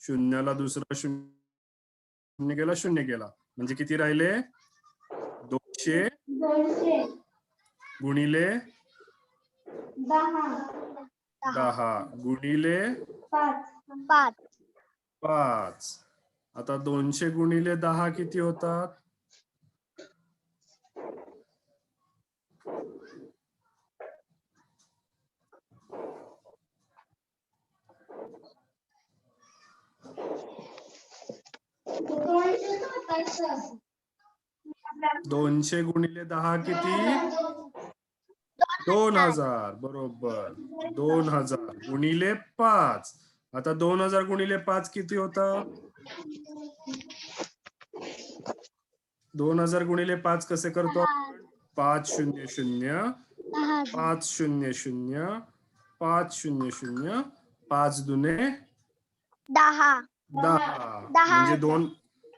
शून्याला दुसरा शून्य गेला, शून्य गेला, म्हणजे किती राहिले? 200 गुणिले 10 गुणिले 5. आता 200 गुणिले 10 किती होतात? 200 गुणिले 10 किती? 2000. बरोबर. 2000 गुणिले 5. आता 2000 गुणिले 5 किती होतात? 2000 गुणिले 5 कसे करतो आपण? 500 500 500 5 दुने 10. 10. म्हणजे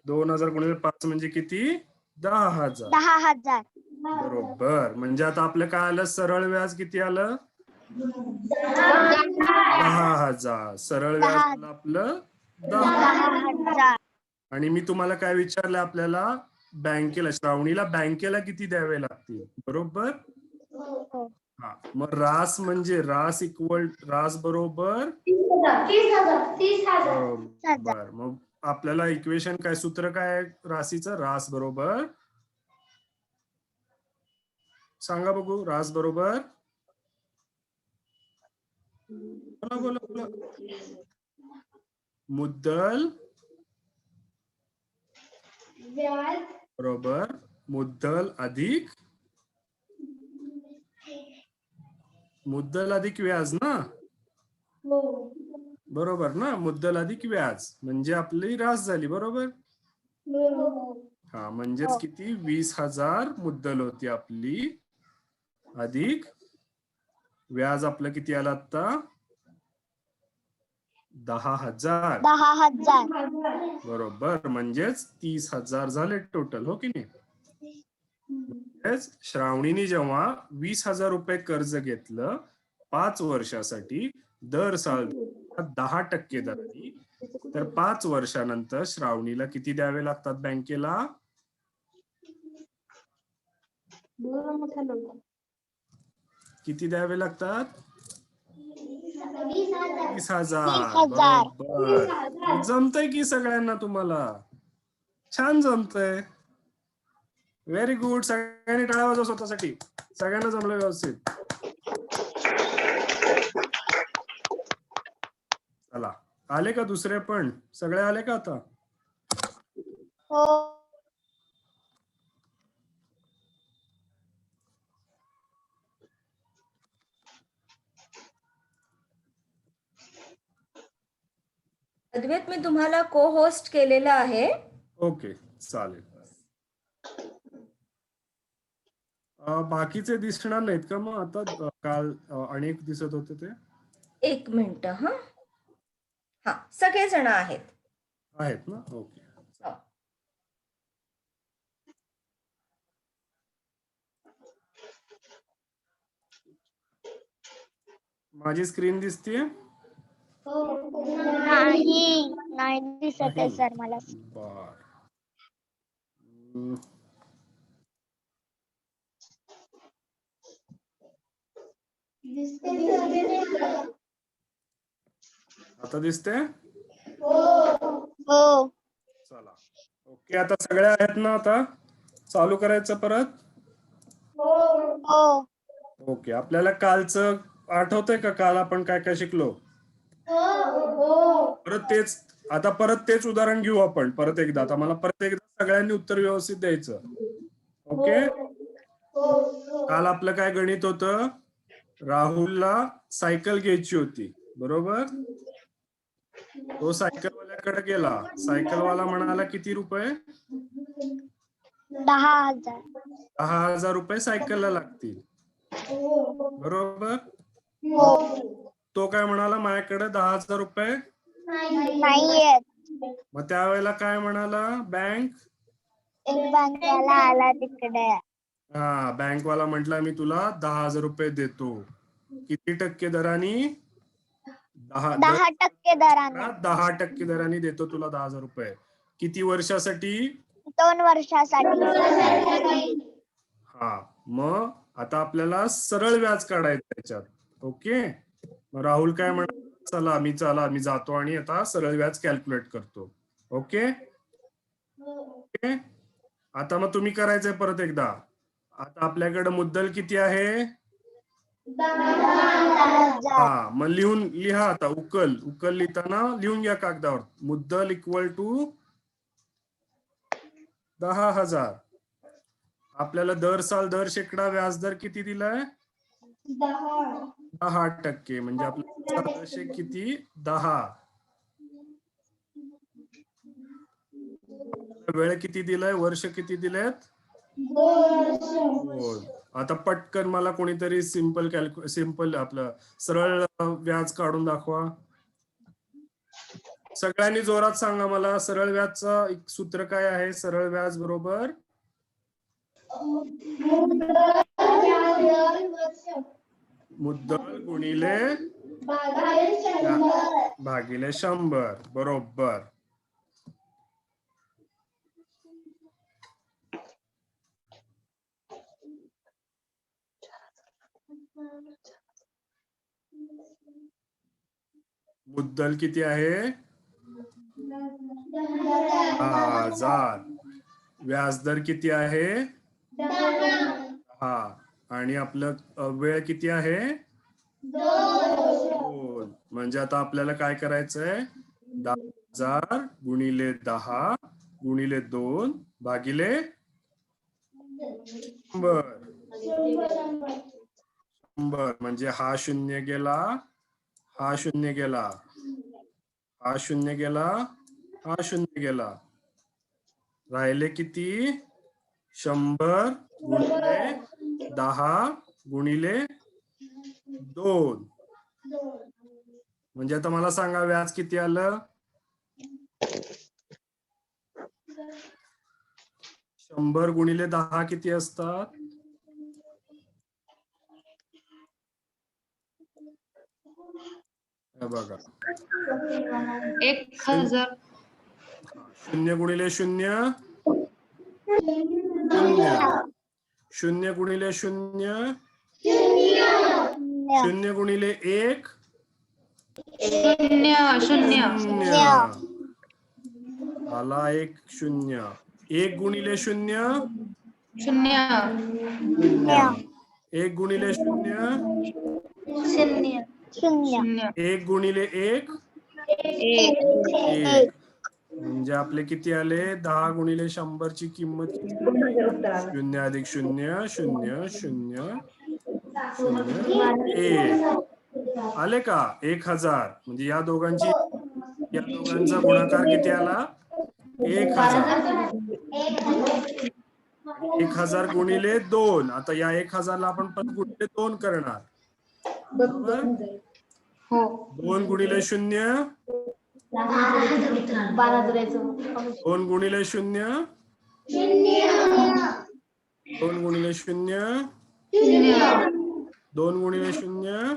2000 गुणिले 5 म्हणजे किती? 10,000. 10,000. बरोबर. म्हणजे आता आपलं काय आलं? सरळ व्याज किती आलं? 10,000. सरळ व्याज आलं आपलं 10,000. आणि मी तुम्हाला काय विचारलं? आपल्याला बँकेला, श्रावणीला बँकेला किती द्यावे लागतील? बरोबर. हा, मग रास म्हणजे रास बरोबर 30,000. बरोबर. मग आपल्याला इक्वेशन काय, सूत्र काय आहे राशीचं? रास बरोबर, सांगा बघू, रास बरोबर, बोला बोला बोला. मुद्दल बरोबर मुद्दल अधिक व्याज ना? बरोबर ना? मुद्दल अधिक व्याज म्हणजे आपली रास झाली. बरोबर. हा, म्हणजेच किती? 20,000 मुद्दल होती आपली, अधिक व्याज आपलं किती आलं आता? 10,000. बरोबर. म्हणजेच 30,000 झाले टोटल. हो की नाही? श्रावणीने जेव्हा 20,000 रुपये कर्ज घेतलं 5 वर्षासाठी, दर साल 10% दराने, तर 5 वर्षानंतर श्रावणीला किती द्यावे लागतात बँकेला? किती द्यावे लागतात? 20,000. बरोबर. जमतंय की सगळ्यांना? तुम्हाला छान जमतंय. Very good. सगळ्यांनी टाळ्या वाजवा स्वतःसाठी. सगळ्यांना जमलं व्यवस्थित. चला, आले का दुसरे पण? सगळे आले का आता? हो. अद्वैत, मी तुम्हाला को होस्ट केलेलं आहे. ओके, चालेल. बाकीचे दिसणार नाहीत का मग आता? काल अनेक दिसत होते ते. 1 मिनिट. हा, सगळेजण आहेत ना? ओके. माझी स्क्रीन दिसतीये? नाही दिसत आहे सर मला. बर. आता दिसते? हो. चला, ओके. आता सगळ्या आहेत ना? आता चालू करायचं परत. हो. ओके. आपल्याला कालचं आठवतंय का? काल आपण काय काय शिकलो? परत तेच उदाहरण घेऊ आपण परत एकदा. आता मला परत एकदा सगळ्यांनी उत्तर व्यवस्थित द्यायचं. ओके. काल आपलं काय गणित होतं? राहुलला सायकल घ्यायची होती. बरोबर. तो सायकलवाल्याकडे गेला. सायकलवाला म्हणाला किती रुपये? 10,000. 10,000 रुपये सायकलला लागतील. बरोबर. तो काय म्हणाला? माझ्याकडे 10,000 रुपये नाहीये. मग त्यावेळेला काय म्हणाला? एक बँकवाला आला तिकडे. हा, बँकवाला म्हटला मी तुला 10,000 रुपये देतो. किती टक्के दराने? 10% दराने 10% दराने देतो तुला 10,000 रुपये. किती वर्षासाठी? 2 वर्षासाठी. हा, मग आता आपल्याला सरळ व्याज काढायचं त्याच्यात. ओके, मग राहुल काय म्हणा, चला मी जातो आणि आता सरळ व्याज कॅल्क्युलेट करतो. ओके ओके, आता मग तुम्ही करायचंय परत एकदा. आता आपल्याकडे मुद्दल किती आहे? 10,000. हा, मग लिहा आता. उकल लिहिताना लिहून घ्या कागदावर. मुद्दल इक्वल टू 10,000. आपल्याला दर शेकडा व्याजदर किती दिलाय? 10%. म्हणजे आपल्याला किती? 10. वेळ किती दिलाय? वर्ष किती दिलेत? 2. आता पटकन मला कोणीतरी सिंपल आपलं सरळ व्याज काढून दाखवा. सगळ्यांनी जोरात सांगा मला. सरळ व्याजचं एक सूत्र काय आहे? सरळ व्याज बरोबर मुद्दल गुणिले भागिले 100. बरोबर. मुद्दल किती आहे? 10,000. व्याजदर किती आहे? 10. आणि आपलं वेळ किती आहे? 2. म्हणजे आता आपल्याला काय करायचंय? 10,000 गुणिले 10 गुणिले 2 भागिले 100. म्हणजे हा शून्य गेला, हा शून्य गेला, हा शून्य गेला, हा शून्य गेला. राहिले किती? 100 गुणिले 10 गुणिले 2. म्हणजे आता मला सांगा व्याज किती आलं? 100 गुणिले 10 किती असतात? बघा, 1,000. 0 गुणिले 0 0. 0 गुणिले 0 0 गुणिले 1 शून्य. 0. आला 1 0. 1 गुणिले 0 शून्य. 1 गुणिले 0 शून्य. 1 गुणिले 1 एक. 1. म्हणजे आपले किती आले? 10 गुणिले 100 ची किंमत किती? 0 अधिक 0 0 0 0 1. आले का? 1,000. म्हणजे या दोघांचा गुणाकार किती आला? 1,000. 1,000 गुणिले 2. आता या 1,000 ला आपण पण गुणिले 2 करणार. बरोबर? हो. 2 गुणिले 0 2 गुणिले 0 2 गुणिले 0 2 गुणिले 0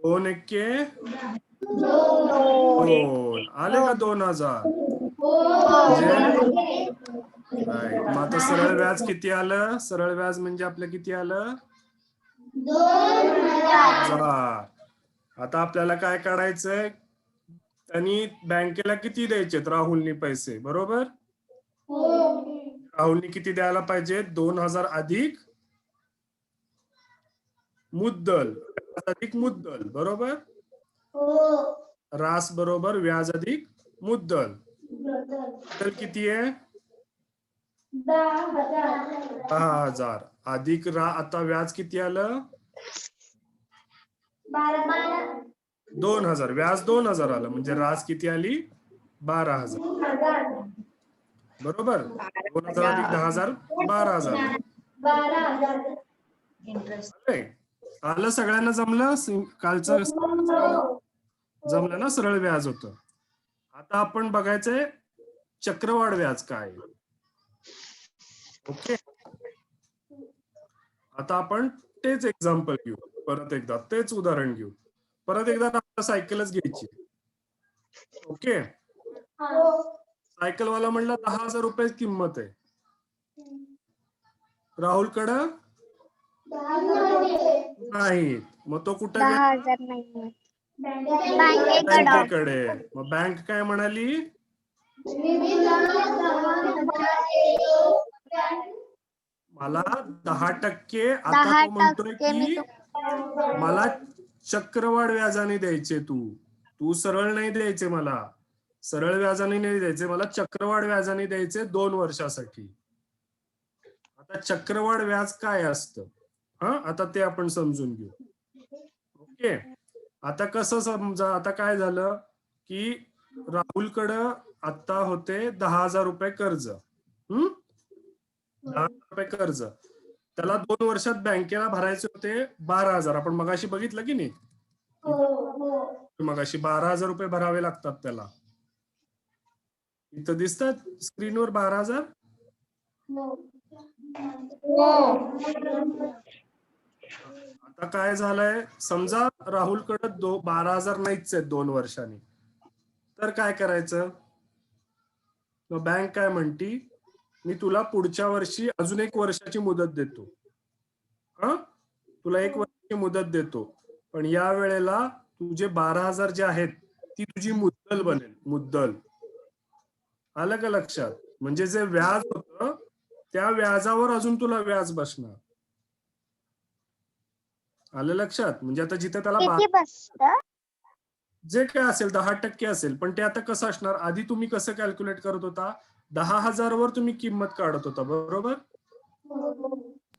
2 एक्के 2. आले का 2,000? राईट. मग आता सरळ व्याज किती आलं? सरळ व्याज म्हणजे आपलं किती आलं? 2,000. आता आपल्याला काय काढायचंय? त्यांनी बँकेला किती द्यायचेत राहुलनी पैसे? बरोबर. राहुलनी किती द्यायला पाहिजे? 2,000 अधिक मुद्दल. अधिक मुद्दल. बरोबर. रास बरोबर व्याज अधिक मुद्दल. मुद्दल किती आहे? 10,000 अधिक आता व्याज किती आलं? 2,000. व्याज 2,000 आलं. म्हणजे रास किती आली? 12,000. बरोबर. 2,000 अधिक 10,000 12,000. आलं? सगळ्यांना जमलं? कालचं जमलं ना? सरळ व्याज होतं. आता आपण बघायचंय चक्रवाढ व्याज काय. ओके, आता आपण तेच एक्झाम्पल घेऊ. परत एकदा तेच उदाहरण घेऊ. परत एकदा आपल्याला सायकलच घ्यायची. ओके, सायकलवाला म्हणला 10,000 रुपये किंमत आहे. राहुलकडं नाही, मग तो कुठं गेला? 10,000 नाही बँकेकडं. बँकेकडे. मग बँक काय म्हणाली? मला 10%. आता 10% तो म्हणतोय मी की मला चक्रवाढ व्याजाने द्यायचे. तू सरळ नाही द्यायचे, मला सरळ व्याजाने नाही द्यायचे, मला चक्रवाढ व्याजाने द्यायचे 2 वर्षासाठी. आता चक्रवाढ व्याज काय असतं आता ते आपण समजून घेऊ. ओके, आता कसं समजा, आता काय झालं की राहुलकडं आता होते 10,000 रुपये कर्ज. 10,000 रुपये कर्ज त्याला 2 वर्षात बँकेला भरायचे होते 12,000. आपण मगाशी बघितलं की नाही, मगाशी 12,000 रुपये भरावे लागतात त्याला. इथं दिसतात स्क्रीनवर 12,000. आता काय झालंय, समजा राहुलकडे 12,000 नाहीच आहेत 2 वर्षांनी, तर काय करायचं? मग बँक काय म्हणती, मी तुला पुढच्या वर्षी अजून 1 वर्षाची मुदत देतो. तुला 1 वर्षाची मुदत देतो, पण या वेळेला तुझे 12,000 जे आहेत ती तुझी मुद्दल बनेल. मुद्दल आलं का लक्षात? म्हणजे जे व्याज होतं त्या व्याजावर अजून तुला व्याज बसणार. आलं लक्षात? म्हणजे आता जिथे त्याला किती बसतं? जे काय असेल 10% असेल, पण ते आता कसं असणार, आधी तुम्ही कसं कॅल्क्युलेट करत होता, 10,000 वर तुम्ही किंमत काढत होता, बरोबर?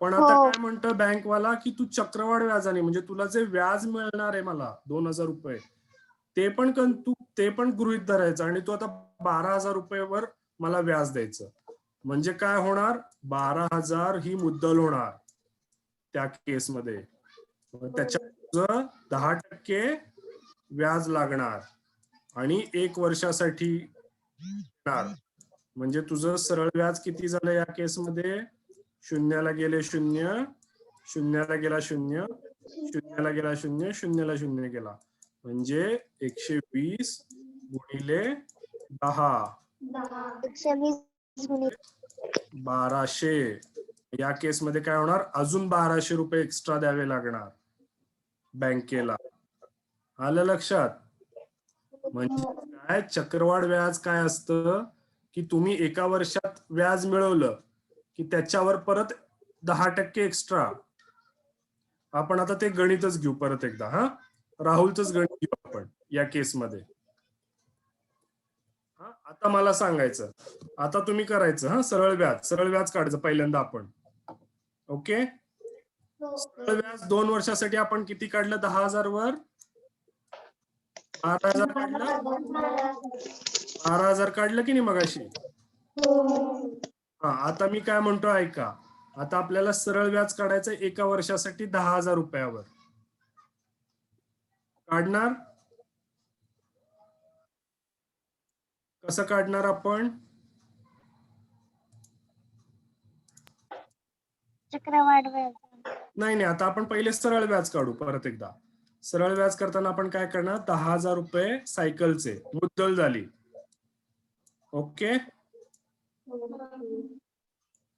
पण आता काय म्हणतं बँकवाला की तू चक्रवाढ व्याजाने, म्हणजे तुला जे व्याज मिळणार आहे मला 2,000 रुपये, ते पण गृहीत धरायचं आणि तू आता 12,000 रुपयेवर मला व्याज द्यायचं. म्हणजे काय होणार, 12,000 ही मुद्दल होणार त्या केसमध्ये. त्याच्या 10% व्याज लागणार आणि 1 वर्षासाठी म्हणजे तुझं सरळ व्याज किती झालं या केसमध्ये? 0ला गेले 0, 0ला गेला 0, 0ला गेला 0, 0ला 0 गेला, म्हणजे 120 गुणिले 10, 120 गुणिले 1200. या केसमध्ये काय होणार, अजून 1200 रुपये एक्स्ट्रा द्यावे लागणार बँकेला. आलं लक्षात? म्हणजे काय, चक्रवाढ व्याज काय असतं की तुम्ही 1 वर्षात व्याज मिळवलं की त्याच्यावर परत 10% एक्स्ट्रा. आपण आता ते गणितच घेऊ परत एकदा. राहुलचंच गणित घेऊ आपण या केसमध्ये. आता मला सांगायचं, आता तुम्ही करायचं सरळ व्याज काढायचं पहिल्यांदा आपण. ओके, सरळ व्याज 2 वर्षासाठी आपण किती काढलं? 10,000 वर 12,000 काढलं. 12,000 काढलं की नाही मगाशी? आता मी काय म्हणतो ऐका, आता आपल्याला सरळ व्याज काढायचं 1 वर्षासाठी 10,000 रुपयावर. काढणार कसं काढणार आपण? चक्रवाढ व्याज. नाही, आता आपण पहिले सरळ व्याज काढू. परत एकदा सरळ व्याज करताना आपण काय करणार, 10,000 रुपये सायकलचे मुद्दल झाली. ओके,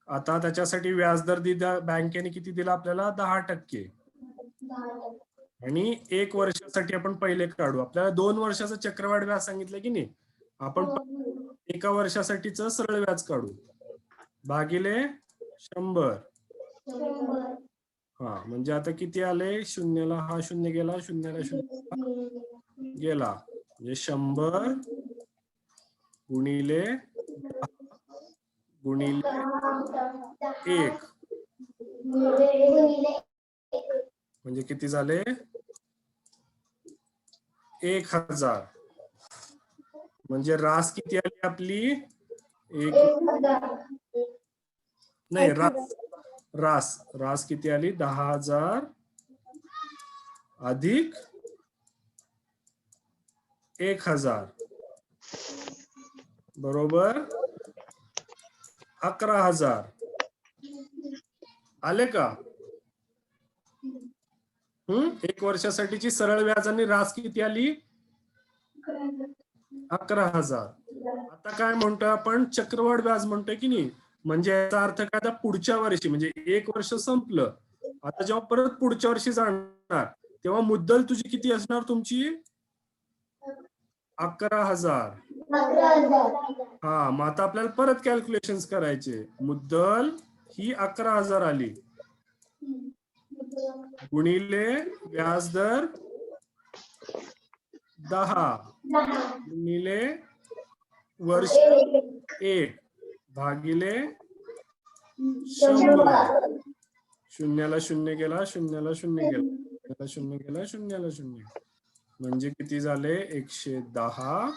आता त्याच्यासाठी व्याजदर दिला बँकेने, किती दिला आपल्याला? 10%. आणि 1 वर्षासाठी आपण पहिले काढू. आपल्याला 2 वर्षाचं चक्रवाढ व्याज सांगितलं की नाही, आपण 1 वर्षासाठीच सरळ व्याज काढू. भागिले 100. म्हणजे आता किती आले? 0ला हा 0 गेला, 0ला 0 गेला, म्हणजे 100 गुणिले 1 म्हणजे किती झाले? 1,000. म्हणजे रास किती आली आपली? नाही, रास किती आली? 10,000 अधिक 1,000 बरोबर 11,000. आले का? 1 वर्षासाठीची सरळ व्याज आणि रास किती आली? 11,000. आता काय म्हणतोय आपण? चक्रवाढ व्याज म्हणतोय की नाही. म्हणजे याचा अर्थ काय? आता पुढच्या वर्षी म्हणजे 1 वर्ष संपलं, आता जेव्हा परत पुढच्या वर्षी जाणार तेव्हा मुद्दल तुझी किती असणार? तुमची 11,000. हा, मग आता आपल्याला परत कॅल्क्युलेशन करायचे. मुद्दल ही 11,000 आली गुणिले व्याजदर 10 गुणिले वर्ष 1 भागिले 100. शून्याला शून्य गेला, शून्याला शून्य गेला, शून्य गेला, शून्याला शून्य. म्हणजे किती झाले? 110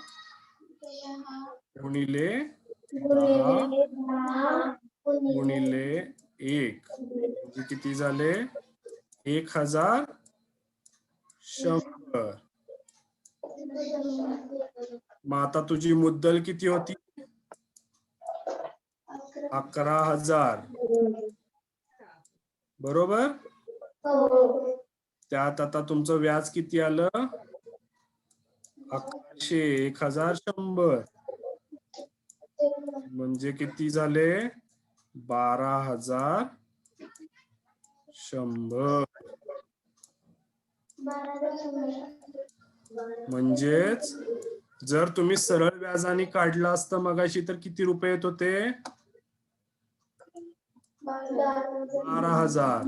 गुणिले 10 गुणिले 1 म्हणजे किती झाले? 1,100. मग आता तुझी मुद्दल किती होती? 11,000. बरोबर. त्यात आता तुमचं व्याज किती आलं? 1100. 1,100 म्हणजे किती झाले? 12,100. म्हणजेच जर तुम्ही सरळ व्याजाने काढला असतं मगाशी तर किती रुपये येत होते? 12,000.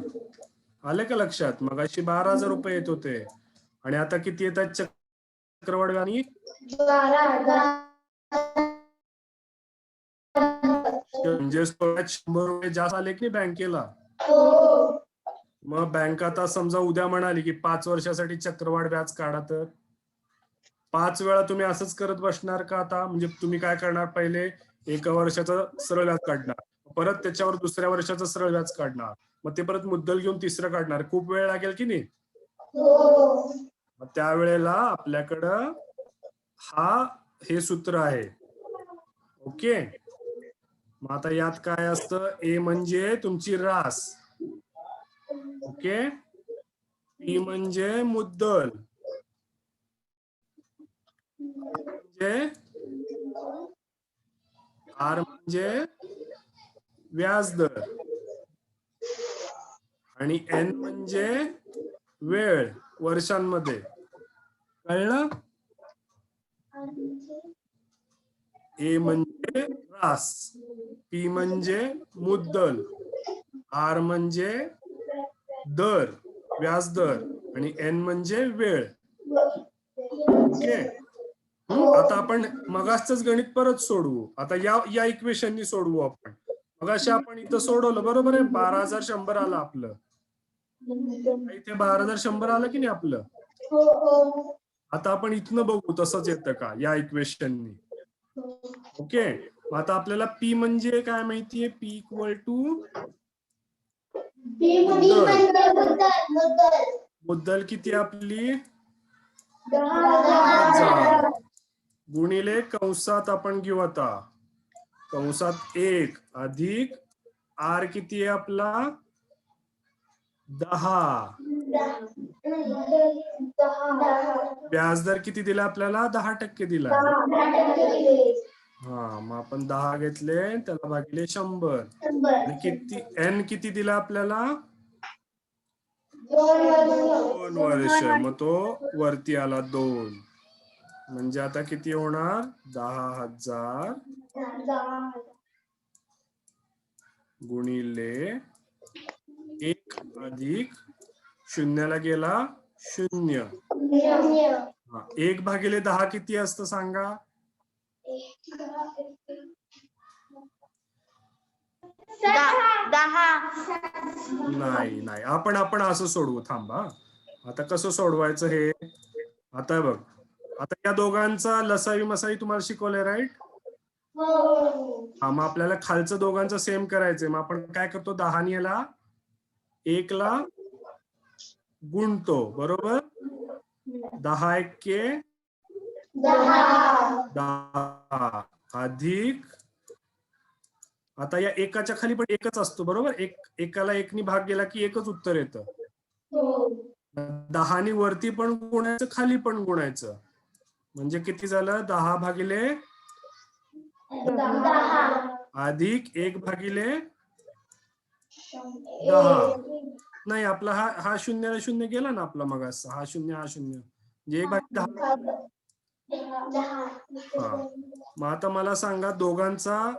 आले का लक्षात? मगाशी 12,000 रुपये येत होते आणि आता किती येतात चक्रवाढ व्याजाने? 12,000. म्हणजे 100 रुपये जास्त आले की बँकेला. मग बँक आता समजा उद्या म्हणाली की 5 वर्षासाठी चक्रवाढ व्याज काढा, तर 5 वेळा तुम्ही असंच करत बसणार का? आता म्हणजे तुम्ही काय करणार? पहिले 1 वर्षाचं सरळ व्याज काढणार, परत त्याच्यावर दुसऱ्या वर्षाचं सरळ व्याज काढणार, मग ते परत मुद्दल घेऊन तिसरं काढणार. खूप वेळ लागेल की नाही? मग त्यावेळेला आपल्याकडं हे सूत्र आहे. ओके. मग आता यात काय असतं? ए म्हणजे तुमची रास. ओके. पी म्हणजे मुद्दल, म्हणजे आर म्हणजे व्याजदर आणि एन म्हणजे वेळ वर्षांमध्ये. कळलं? ए म्हणजे रास, पी म्हणजे मुद्दल, आर म्हणजे दर व्याजदर आणि एन म्हणजे वेळ. ओके. आता आपण मगाचच गणित परत सोडवू. आता या इक्वेशननी सोडवू आपण. मगाशी आपण इथं सोडवलं बरोबर आहे. 12,100 आलं आपलं. इथे 12,100 आलं की नाही आपलं? आता आपण इथनं बघू तसंच येतं का या इक्वेशननी. ओके. आता आपल्याला पी म्हणजे काय माहितीये? पी इक्वल टू मुद्दल किती आपली? 10,000 गुणिले कंसात आपण घेऊ आता कंसात 1 अधिक आर किती आहे आपला? 10. व्याजदर किती दिला आपल्याला? 10% दिला. हा, मग आपण 10 घेतले, त्याला भागिले 100 आणि किती एन किती दिला आपल्याला? 2 वर्ष. मग तो वरती आला 2. म्हणजे आता किती होणार? 10,000 गुणिले 1 अधिक शून्याला गेला 0. 1 भागिले 10 किती असतं सांगा? 10. नाही, आपण असं सोडवू. थांबा. आता कसं सोडवायचं हे? आता बघ, आता या दोघांचा लसावी मसावी तुम्हाला शिकवलंय, राईट? हा, मग आपल्याला खालचं दोघांचं सेम करायचंय. मग आपण काय करतो? 10 ने याला 1 ला गुणतो, बरोबर? 10 एक्के 10 अधिक, आता या एकाच्या खाली पण एकच असतो, बरोबर? एकाला 1 ने भाग गेला की एकच उत्तर येतं. 10 नी वरती पण गुणायचं, खाली पण गुणायचं. म्हणजे किती झालं? 10 भागिले अधिक 1 भागिले 10. नाही, आपला हा शून्याला शून्य गेला ना आपला मग. हा शून्य हा शून्य म्हणजे 1 भागिले 10. हा, मग आता मला सांगा दोघांचा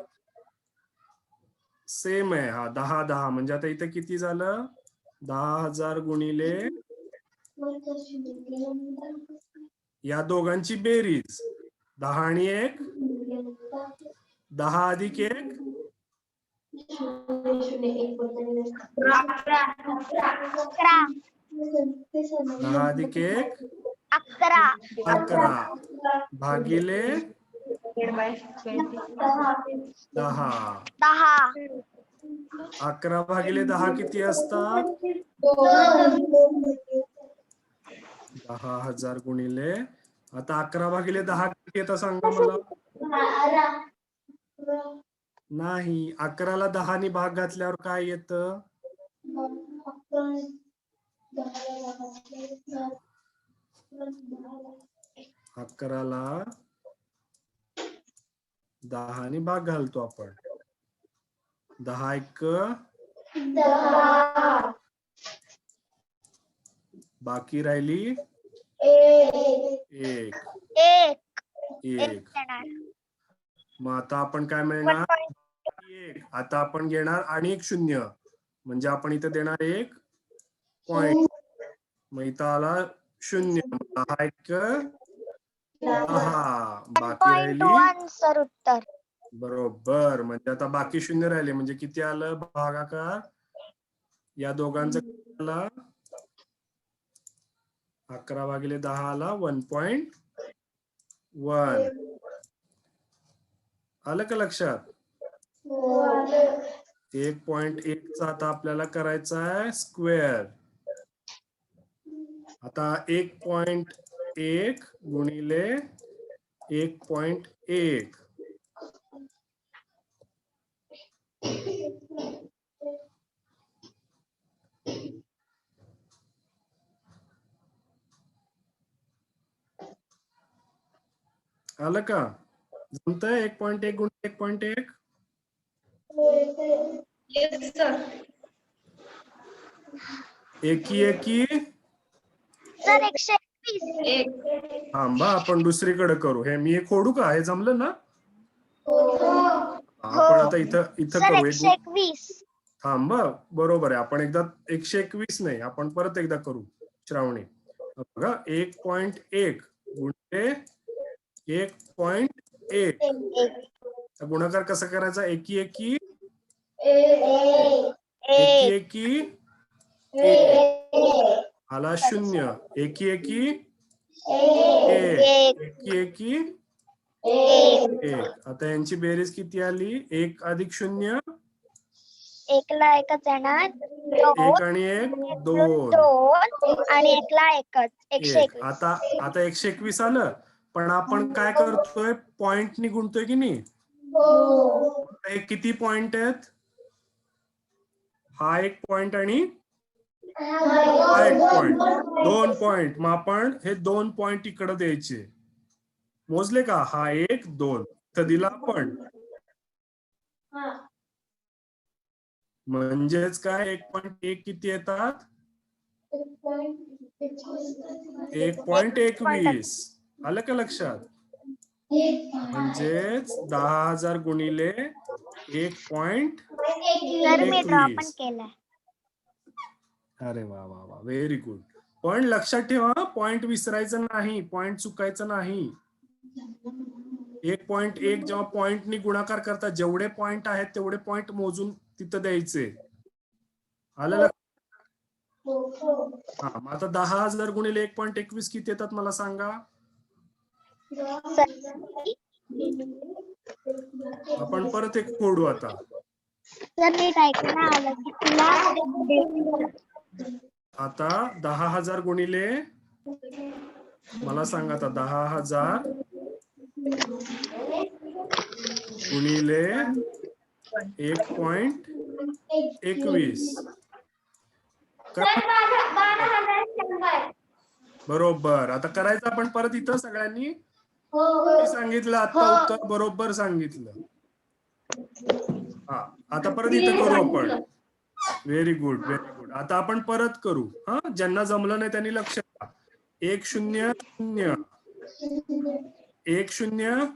सेम आहे हा 10 10. म्हणजे आता इथे किती झालं? 10,000 गुणिले या दोघांची बेरीज 10 आणि 1 10 अधिक 1 11 10 अधिक 1 11 11 भागिले 10. 10 11 भागिले 10 किती असतात? 10,000 गुणिले. आता 11 भागिले 10 किती येतं सांगा मला? नाही, 11ला 10 नी भाग घातल्यावर काय येतं? 11ला 10 नी भाग घालतो आपण. 10 1 बाकी राहिली 1 1 1. येणार. मग आता आपण काय मिळणार? 1. आता आपण घेणार आणि 1 0. म्हणजे आपण इथे देणार 1 पॉइंट. मग इथं आला 0. 10 1 10. बाकी राहिली 1.1 सर उत्तर. बरोबर. म्हणजे आता बाकी 0 राहिले. म्हणजे किती आलं भागाकार? या दोघांचं आला 11 भागिले 10 आला 1.1. आलं का लक्षात? 1.1 चा आता आपल्याला करायचा आहे स्क्वेअर. आता 1.1 गुणिले 1.1. आलं का? जमतंय? 1.1 गुणिले 1.1. एकी एकी सर 121. थांबा, आपण दुसरीकडे करू. हे मी एक खोडू का? हे जमलं ना? आपण आता इथं सर करू. 121. थांबा, बरोबर आहे. आपण एकदा 121 नाही, आपण परत एकदा करू. श्रावणी बघा, 1.1 गुणिले 1.1. गुणाकार कसा करायचा? एकी एकी एकी एकी 1 आला 0. एकी एकी 1 एकी एकी 1. आता यांची बेरीज किती आली? 1 अधिक 0 1 ला 1च येणार. 1 आणि 1 2 2 आणि 1 ला 1च. 1. 121. आता 121 आलं. पण आपण काय करतोय? पॉइंट नि गुणतोय की नाही? हे किती पॉइंट आहेत? हा 1 पॉइंट आणि हा 1 पॉइंट. 2 पॉइंट. मग आपण हे 2 पॉइंट इकडे द्यायचे. मोजले का? हा 1 2 तर दिला आपण. म्हणजेच काय? 1.1 किती येतात? 1.21. आलं का लक्षात? म्हणजेच 10,000 गुणिले 1.21. सर मी ड्रॉ पण केलाय. अरे वा वा वा, व्हेरी गुड. पण लक्षात ठेवा, पॉइंट विसरायचं नाही, पॉइंट चुकायचं नाही. 1.1 जेव्हा पॉइंटनी गुणाकार करता, जेवढे पॉइंट आहेत तेवढे पॉइंट मोजून तिथं द्यायचे. आलं लक्षात? हा, मग आता 10,000 गुणिले 1.21 किती येतात मला सांगा? आपण परत एक फोडू आता. सर नीट ऐका ना, आलं की तुला. आता 10,000 गुणिले, मला सांगा आता 10,000 गुणिले 1.21. बरोबर. आता करायचं आपण परत इथं सगळ्यांनी. मी सांगितलं आता उत्तर बरोबर सांगितलं. हा आता परत इथं करू आपण. Very good, very good. आता आपण परत करू. हा ज्यांना जमलं नाही त्यांनी लक्ष द्या. 1 0 0 1 0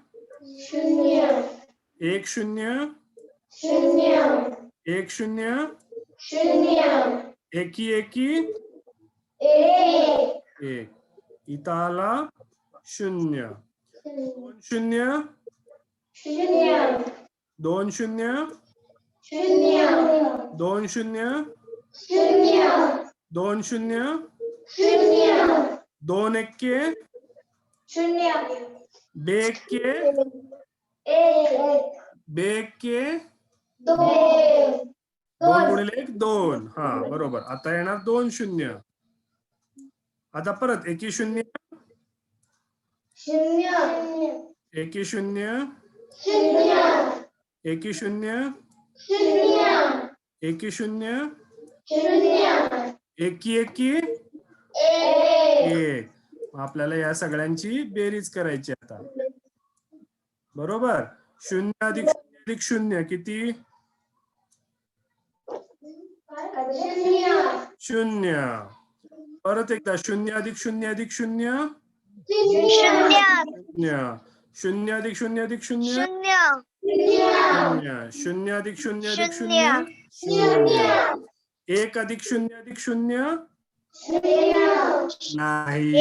1 0 1 0 एकी एकी 1 इथं आला 0 2 0 2 0 2 0 2 0 2 एक्के 2 एक्के 2 एक्के 2 गुणिले 1 2. हा बरोबर. आता येणार 2 0. आता परत एकी 0 एकी 0 एकी 0 एकी 0 एकी एकी 1. आपल्याला या सगळ्यांची बेरीज करायची आता. बरोबर. 0 अधिक 0 अधिक 0 किती? 0. परत एकदा 0 अधिक 0 अधिक 0 0. 0 अधिक 0 अधिक 0 0 अधिक 0 अधिक 0 0. 1 अधिक 0 अधिक 0 नाही.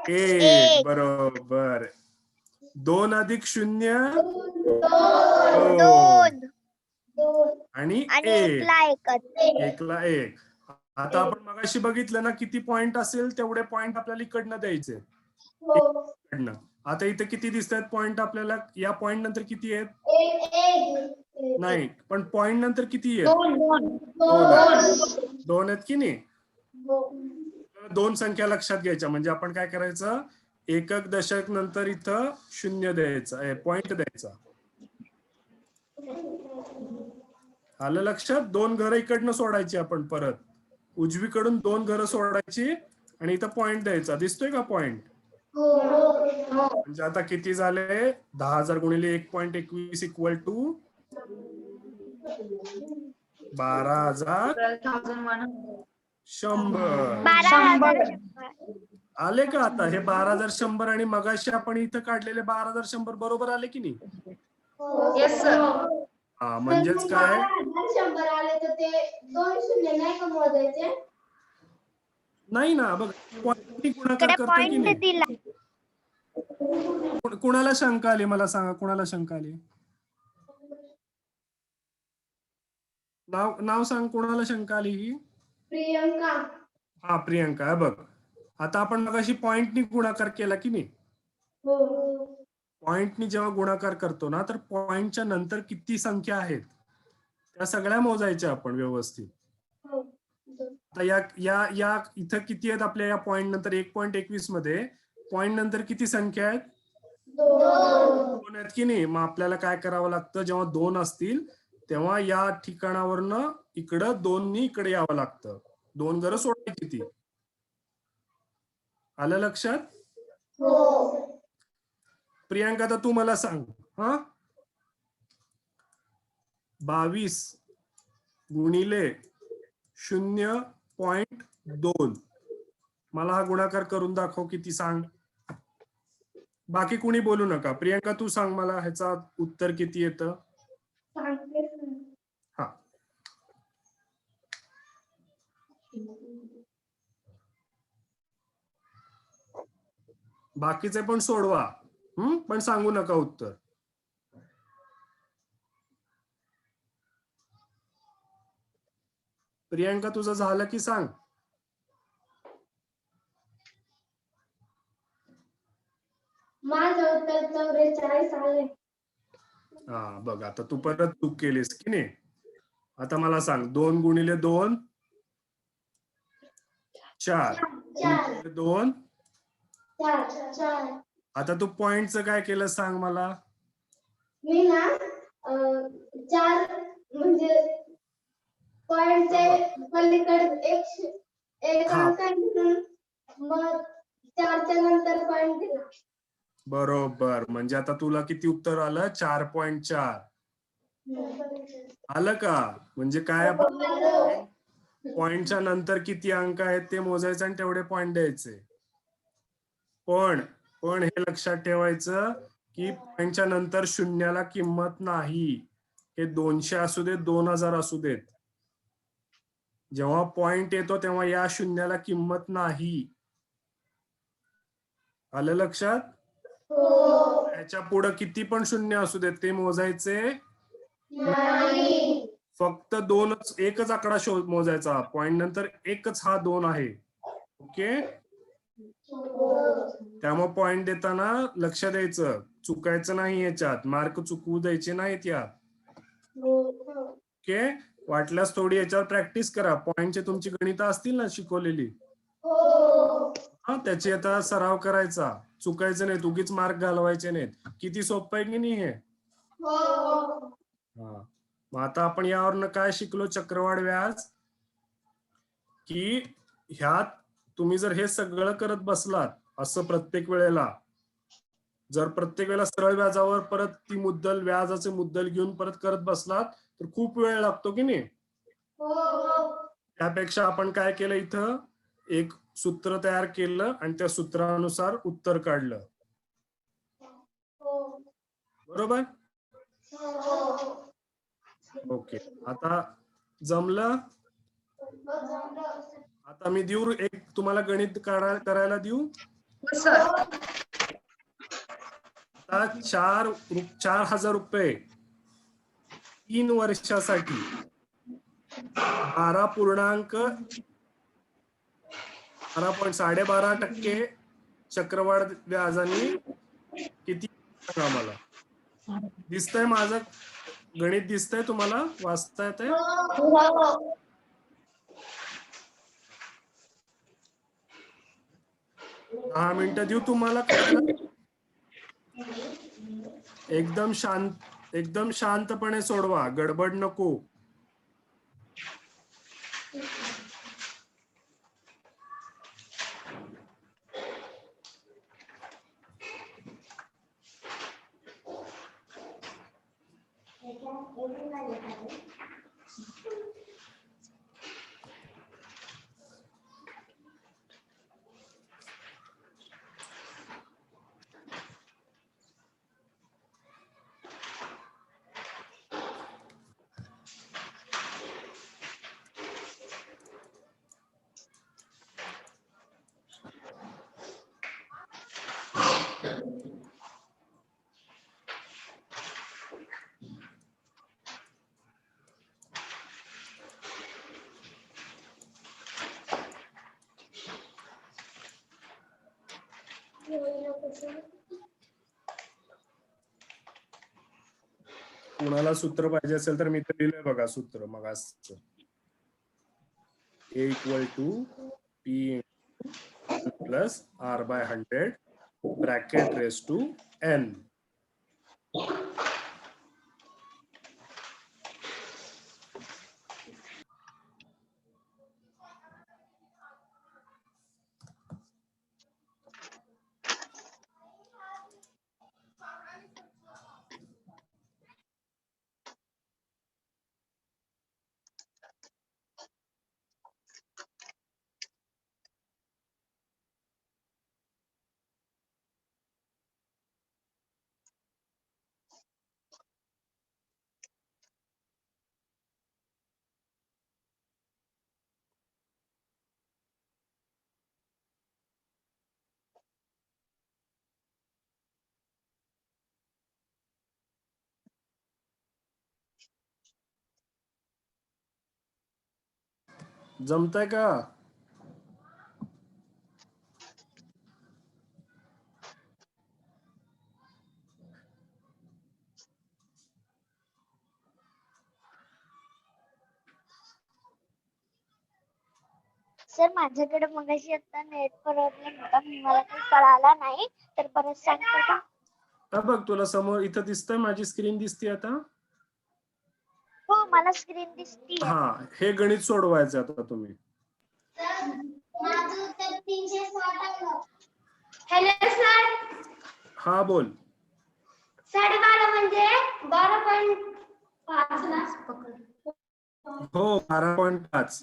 1 बरोबर. 2 अधिक 0 2 आणि 1 1ला 1. आता आपण मगाशी बघितलं ना किती पॉइंट असेल तेवढे पॉइंट आपल्याला इकडनं द्यायचे. इकडनं. आता इथे किती दिसत आहेत पॉइंट आपल्याला? या पॉइंट नंतर किती आहेत? नाही पण पॉइंट नंतर किती आहेत? 2 आहेत की नाही? 2 संख्या लक्षात घ्यायच्या. म्हणजे आपण काय करायचं? एकक दशक नंतर इथं 0 द्यायचा, पॉइंट द्यायचा. आलं लक्षात? 2 घरं इकडनं सोडायची आपण परत. उजवीकडून 2 घरं सोडायची आणि इथं पॉइंट द्यायचा. दिसतोय का पॉइंट? म्हणजे आता किती झाले? 10,000 गुणिले 1.21 इक्वल टू 12,100. आले का आता? हे 12,100 आणि मगाशी आपण इथं काढलेले 12,100 बरोबर आले की नाही? हा म्हणजेच काय? 100 आले तर ते 2 शून्य नाही का मोजायचे? नाही ना. बघ पॉइंटनी गुणाकार करतोय की पॉइंट नाही? दिला. कुणाला शंका आली मला सांगा. कुणाला शंका आली? नाव सांग. कोणाला शंका आली ही? प्रियंका. हा प्रियंका. बघ आता आपण मगाशी पॉइंटनी गुणाकार केला की नाही? पॉइंटनी जेव्हा गुणाकार करतो ना तर पॉइंटच्या नंतर किती संख्या आहेत त्या सगळ्या मोजायच्या आपण व्यवस्थित. आता या इथं किती आहेत आपल्या या पॉइंट नंतर? 1.21 मध्ये पॉइंट नंतर किती संख्या आहेत? 2 आहेत की नाही? मग आपल्याला काय करावं लागतं? जेव्हा 2 असतील तेव्हा या ठिकाणावरनं इकडं 2 नी इकडे यावं लागतं. 2 घरं सोडायची ती. आलं लक्षात? प्रियांका आता तू मला सांग. हा 22 गुणिले 0.2 मला हा गुणाकार करून दाखव. किती सांग? बाकी कुणी बोलू नका. प्रियांका तू सांग मला ह्याचा उत्तर किती येतं? हा बाकीचे पण सोडवा. पण सांगू नका उत्तर. प्रियांका तुझं झालं की सांग. माझं उत्तर 44 आले. हा बघ आता तू परत चूक केलीस की नाही? आता मला सांग. 2 गुणिले 2 4 2 4. आता तू पॉइंटचं काय केलं सांग मला? मी ना 4 म्हणजे पॉइंटचे पलीकडे एक हा. अंक आहे, मग 4च्या नंतर पॉईंट दिला. बरोबर. म्हणजे आता तुला किती उत्तर आलं? 4.4 आलं का? म्हणजे काय, पॉइंटच्या नंतर किती अंक आहेत ते मोजायचं आणि तेवढे पॉइंट द्यायचे. पण हे लक्षात ठेवायचं की पॉइंटच्या नंतर शून्याला किंमत नाही. हे 200 असू देत, 2000 असू देत, जेव्हा पॉइंट येतो तेव्हा या शून्याला किंमत नाही. आलं लक्षात? याच्या पुढे किती पण शून्य असू देत ते मोजायचे नाही. फक्त एकच आकडा मोजायचा. पॉइंट नंतर एकच हा 2 आहे. ओके. त्यामुळे पॉइंट देताना लक्ष द्यायचं, चुकायचं नाही, याच्यात मार्क चुकवू द्यायचे नाहीत यात. ओके. वाटल्यास थोडी याच्यावर प्रॅक्टिस करा. पॉइंटचे तुमची गणित असतील ना शिकवलेली, हा त्याची आता सराव करायचा. चुकायचं नाही, उगीच मार्क घालवायचे नाहीत. किती सोपं आहे की नाही हे? हा. मग आता आपण यावरनं काय शिकलो? चक्रवाढ व्याज, की ह्यात तुम्ही जर हे सगळं करत बसलात असं प्रत्येक वेळेला, जर प्रत्येक वेळेला सरळ व्याजावर परत ती मुद्दल, व्याजाचे मुद्दल घेऊन परत करत बसलात तर खूप वेळ लागतो की नाही? त्यापेक्षा आपण काय केलं, इथं एक सूत्र तयार केलं आणि त्या सूत्रानुसार उत्तर काढलं. बरोबर? ओके. आता जमलं? आता मी देऊ एक तुम्हाला गणित करायला देऊ. आता 4,000 रुपये 3 वर्षासाठी 12.12% चक्रवाढ व्याजाने किती, सांगा मला. दिसतंय माझं गणित? दिसतंय तुम्हाला? वाचता येतंय? 10 मिनिटं देऊ तुम्हाला करायला? एकदम शांतपणे सोडवा, गडबड नको. कुणाला सूत्र पाहिजे असेल तर मी तर लिहिलंय बघा सूत्र मग. A = P + R/100 bracket raise to n. जमतंय का? सर माझ्याकडे मगाशी आता नेट प्रॉब्लेम होता, मला काही कळाला नाही, तर परत सांगता का? हा बघ, तुला समोर इथं दिसतंय, माझी स्क्रीन दिसते आता? हो, मला स्क्रीन दिसतीये. हा, हे गणित सोडवायचं आता तुम्ही. माझं उत्तर 360 आलं. हॅलो सर, हा बोल. 12.5 म्हणजे 12.5 ना? हो 12.5.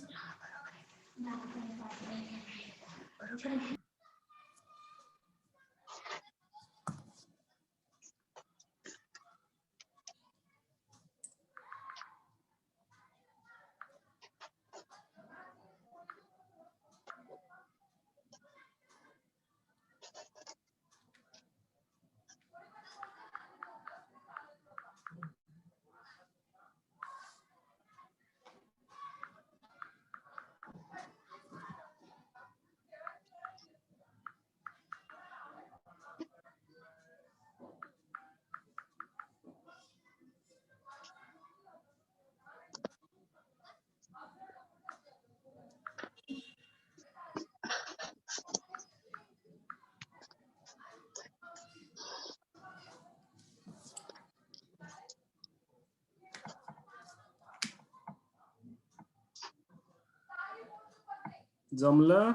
जमलं?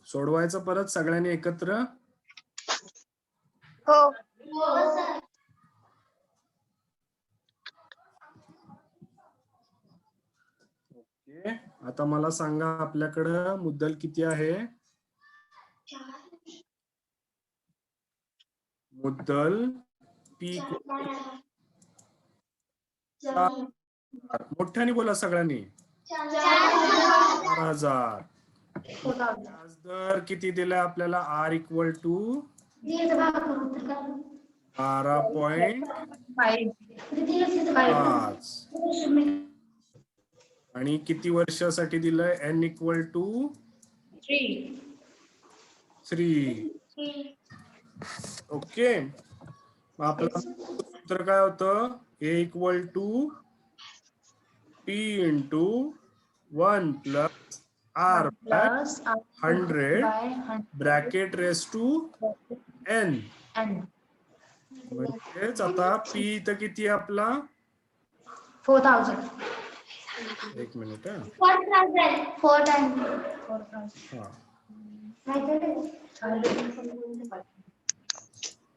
सोडवायचं परत सगळ्यांनी एकत्र. हो. हो सर. ओके, आता मला सांगा आपल्याकडं मुद्दल किती आहे? मुद्दल पी मोठ्याने बोला सगळ्यांनी. 4,000. व्याजदर किती दिलाय आपल्याला? R इक्वल टू 12.5 आणि किती वर्षासाठी दिलंय? N equal to 3. ओके, आपलं सूत्र काय होतं? A equal to P into 1 plus R by 100 bracket raise to N. म्हणजेच आता P इथं किती आहे आपला? 4,000. एक मिनिट. 4,000. हा,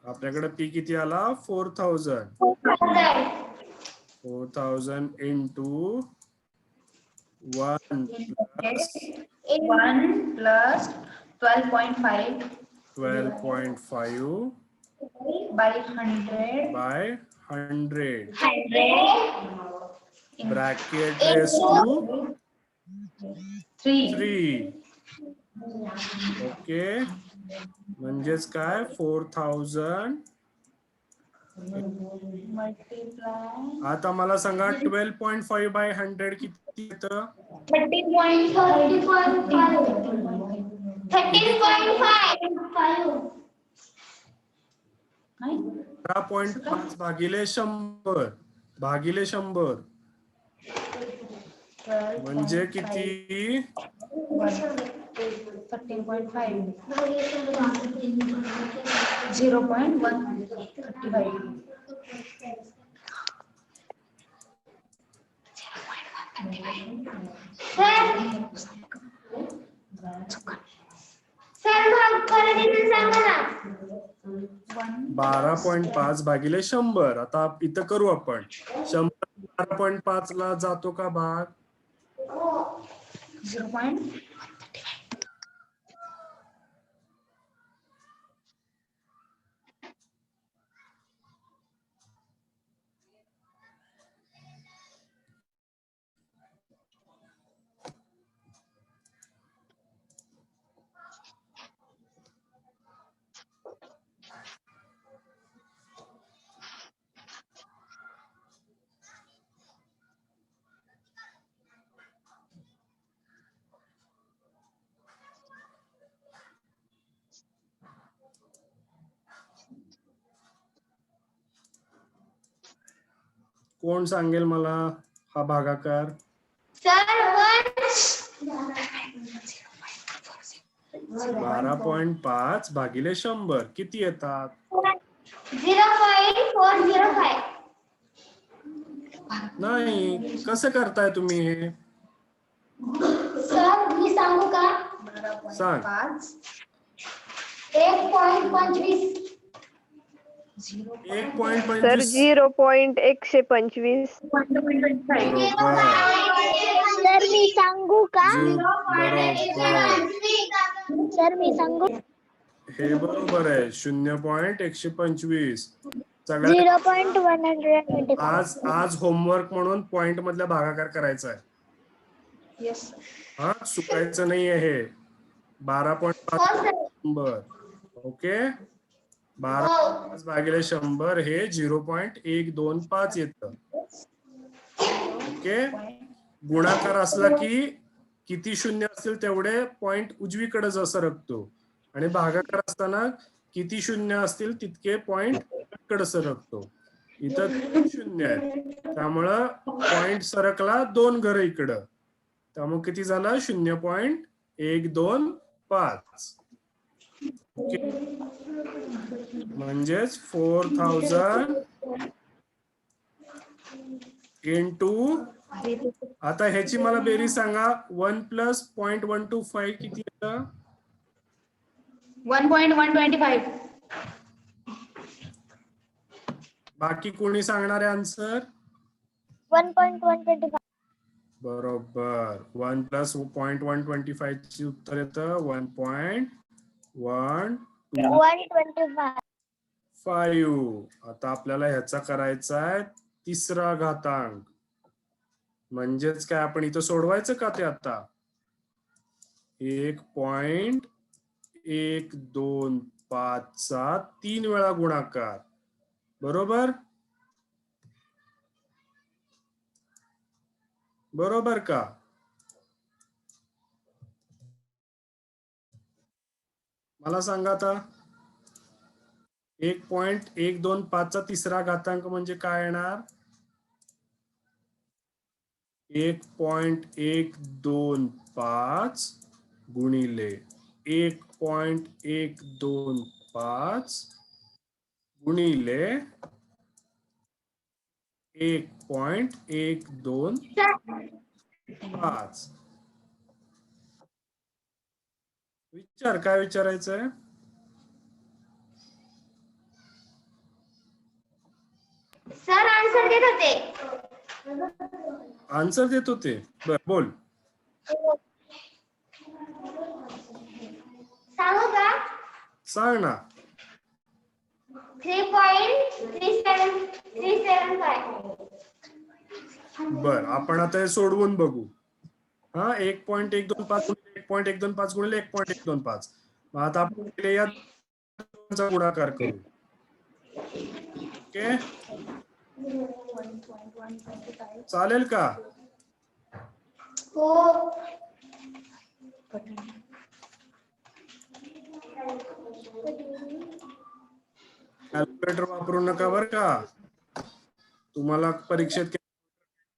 आपल्याकडे P किती आला? 4,000. 4,000 into 1 plus 1 plus 12.5 12.5 by 100 by 100 in bracket raise to 3 3. Okay, म्हणजेच काय? 4,000. multiply आता मला सांगा 12.5 बाय 100 किती येतं? 13.5. 12.5 भागिले 100 भागिले 100 म्हणजे किती? 13.5 0.135 सर भाग परत सांगा ना. 12.5 भागिले 100. आता इथं करू आपण. 100 12.5 ला जातो का भाग? 0.135 कोण सांगेल मला हा भागाकार? सर 1 12.5 भागिले 100 किती येतात? 0.405. नाही, कसं करताय तुम्ही हे? सर मी सांगू का? सांग. 1.25. 1.25 0.125. बरोबर. सर मी सांगू का? बरोबर. सर मी सांगू हे बरोबर आहे. 0.125. सगळ्यात 0.125. आज होमवर्क म्हणून पॉइंट मधला भागाकार करायचा आहे. Yes. हा, चुकायचं नाहीये हे. 12.5 ओके. 12 भागिले 100 हे 0.125 येतं. ओके. गुणाकार असला की किती शून्य असतील तेवढे पॉइंट उजवीकडे सरकतो आणि भागाकार असताना किती शून्य असतील तितके पॉइंट कडे सरकतो. इथं शून्य आहे त्यामुळं पॉइंट सरकला 2 घरं इकडं. त्यामुळे किती झालं? 0.125. म्हणजेच 4000 इंटू. आता ह्याची मला बेरीज सांगा. 1 प्लस 0.125 किती येतं? 1.125. बाकी कोणी सांगणार आहे आन्सर? 1.125. बरोबर. 1 प्लस 0.125 ची उत्तर येतं 1.125. आता आपल्याला ह्याचा करायचा आहे तिसरा घातांक. म्हणजेच काय, आपण इथं सोडवायचं का ते आता? 1.125 चा 3 वेळा गुणाकार. बरोबर. बरोबर का? मला सांगा आता. 1.125 चा तिसरा घातांक म्हणजे काय येणार? 1.125 गुणिले 1.125 गुणिले 1.125. विचार, काय विचारायचंय? सर आन्सर देत होते. आन्सर देत होते. बर, बोल. सांगू का? सांग ना. 3.375. बर, आपण आता हे सोडवून बघू. हा, 1.125 गुणिले 1.125 गुणिले 1.125. मग आता आपण पहिले या दोनचा गुणाकार करू. ओके, चालेल का? हो. कॅल्क्युलेटर वापरू नका बर का. तुम्हाला परीक्षेत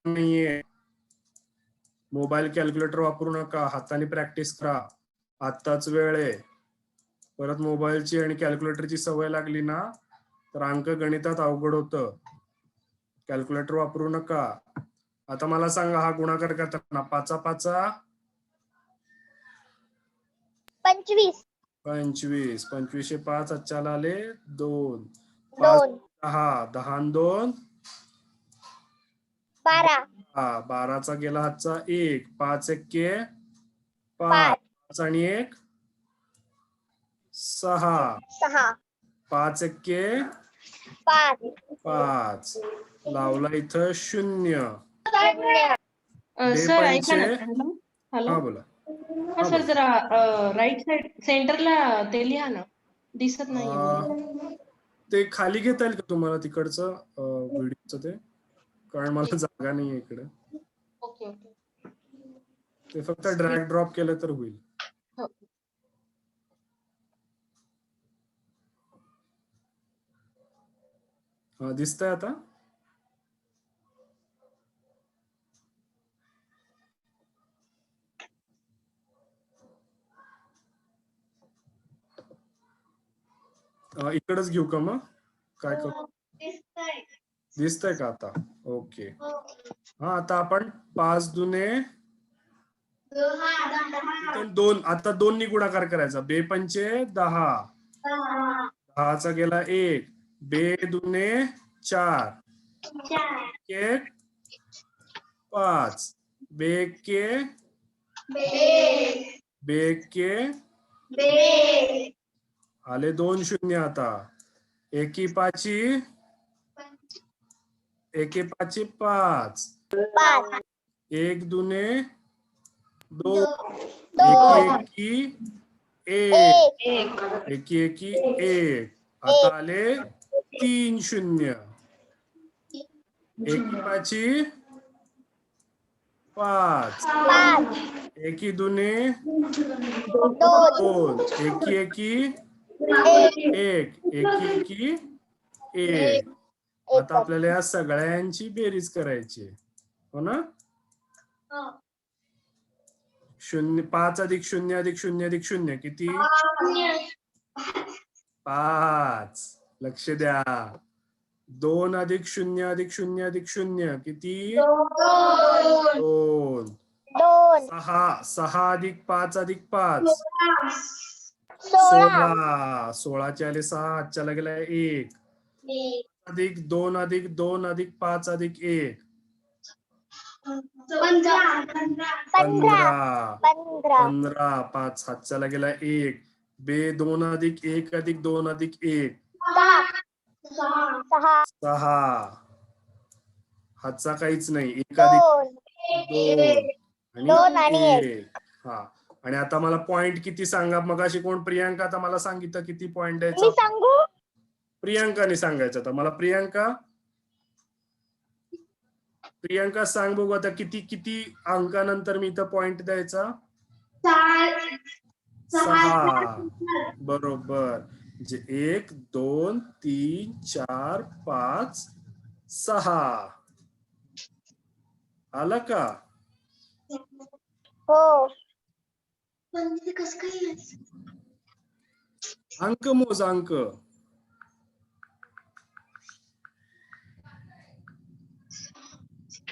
नाहीये. मोबाईल कॅल्क्युलेटर वापरू नका. हाताने प्रॅक्टिस करा. आत्ताच वेळ आहे. परत मोबाईलची आणि कॅल्क्युलेटरची सवय लागली ना तर अंक गणितात अवघड होतं. कॅल्क्युलेटर वापरू नका. आता मला सांगा, हा गुणाकार करताना 5 5 25. 25. 25 5 आजच्याला आले 2. 2. 10. 10 2 12. 12चा गेला हातचा 1. 5 1 5. 5 आणि 1 6. 6. 5 1 5. 5. लावला इथं 0. सर ऐका ना. हॅलो. हा, बोला. हा सर, जरा राईट साइड सेंटरला ते लिहा ना, दिसत नाहीये. ते खाली घेता येईल का तुम्हाला तिकडचं व्हिडिओचं? ते कारण मला जागा नाहीये इकडे. Okay okay. ते फक्त ड्रॅग ड्रॉप केलं तर होईल. हो. हा, दिसतंय आता? इकडच घेऊ का मग काय करू दिसतंय. दिसतंय का आता ओके हा आता आपण 5 दुने इथून 2 आता 2 नी गुणाकार करायचा 2 पंचे 10 10चा गेला 1 2 दुने 4 1 5 2 के 2 के आले 2 शून्य आता एकी पाची 5 1 दुने 2 एकी एकी 1 आता आले 3 शून्य एकी पाची 5 एकी दुने 2 एकी 1 एकी 1 आता आपल्याला या सगळ्यांची बेरीज करायची हो ना 5 अधिक 0 अधिक 0 अधिक 0 किती 5 लक्ष द्या 2 अधिक 0 अधिक 0 अधिक 0 किती 2 6 अधिक 5 अधिक 5 16 चे आले 6 हातच्याला गेला 1 अधिक 2 अधिक 2 अधिक 5 अधिक 1 15 5 हातच्याला गेला 1 2 अधिक 1 अधिक 2 अधिक 1 6 हातचा काहीच नाही 1 अधिक 2 आणि 1 हा आणि आता मला पॉइंट किती सांगा मगाशी कोण प्रियांका आता मला सांगितलं किती पॉइंट द्यायचा सांगू प्रियांकाने सांगायचं आता मला प्रियांका सांग बघू आता किती किती अंकानंतर मी इथं पॉइंट द्यायचा 6 बरोबर जे 1 2 3 4 5 6 आला का हो अंक मोज अंक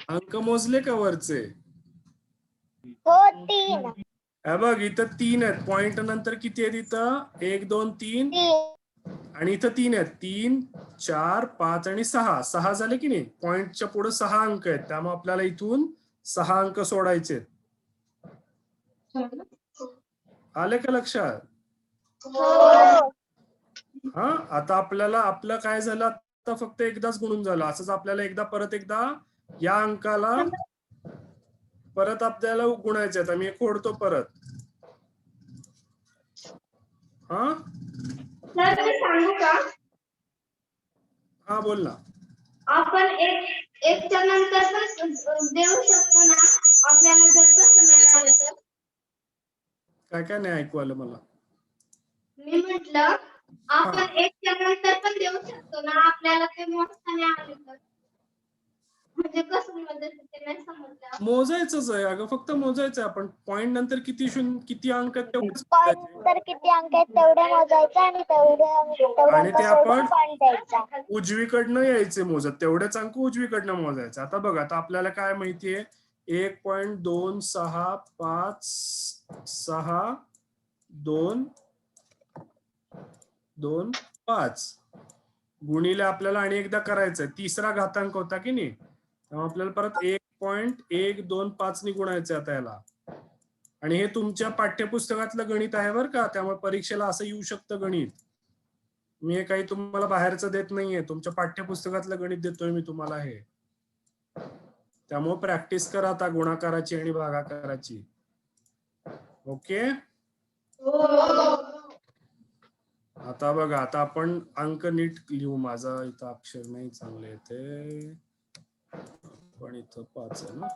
अंक मोजले का वरचे हो 3 हे बघ इथं 3 आहेत पॉइंट नंतर किती आहेत इथं 1 2 3 आणि इथं 3 आहेत 3 4 5 आणि 6 झाले की नाही पॉइंटच्या पुढे 6 अंक आहेत त्यामुळे आपल्याला इथून 6 अंक सोडायचे आले का लक्षात हा आता आपल्याला आपलं काय झालं आता फक्त एकदाच गुणून झालं असंच आपल्याला एकदा परत एकदा या अंकाला परत आपल्याला गुणायचे आता मी खोडतो परत हा सांगू का हा बोल ना आपण एकच्या नंतर पण देऊ शकतो ना आपल्याला जर तसं नाही आलं तर काय काय नाही ऐकू आलं मला मी म्हटलं आपण एकच्या नंतर पण देऊ शकतो ना आपल्याला ते मोठं नाही आलं तर म्हणजे कसं मोजायचं ते नाही समजलं मोजायचंच आहे अगं फक्त मोजायचं आपण पॉइंट नंतर किती अंक आहेत तेवढेच पॉइंट मोजायचे. तर किती अंक आहेत तेवढे मोजायचं आणि तेवढे आणि अंक ते आपण सोडून पॉइंट द्यायचा उजवीकडनं यायचे मोजत तेवढेच अंक उजवीकडनं मोजायचे आता बघ आता आपल्याला काय माहितीये 1.26 5 6 2 2 5 गुणिले आपल्याला आणि एकदा करायचंय तिसरा घातांक होता की नाही तेव्हा आपल्याला परत 1.125 नी गुणायचं आता याला आणि हे तुमच्या पाठ्यपुस्तकातलं गणित आहे बरं का त्यामुळे परीक्षेला असं येऊ शकतं गणित मी हे काही तुम्हाला बाहेरचं देत नाहीये तुमच्या पाठ्यपुस्तकातलं गणित देतोय मी तुम्हाला हे त्यामुळे प्रॅक्टिस करा आता गुणाकाराची आणि भागाकाराची ओके आता बघा आता आपण अंक नीट लिहू माझा इथं अक्षर नाही चांगले येते पण इथं 5 आहे ना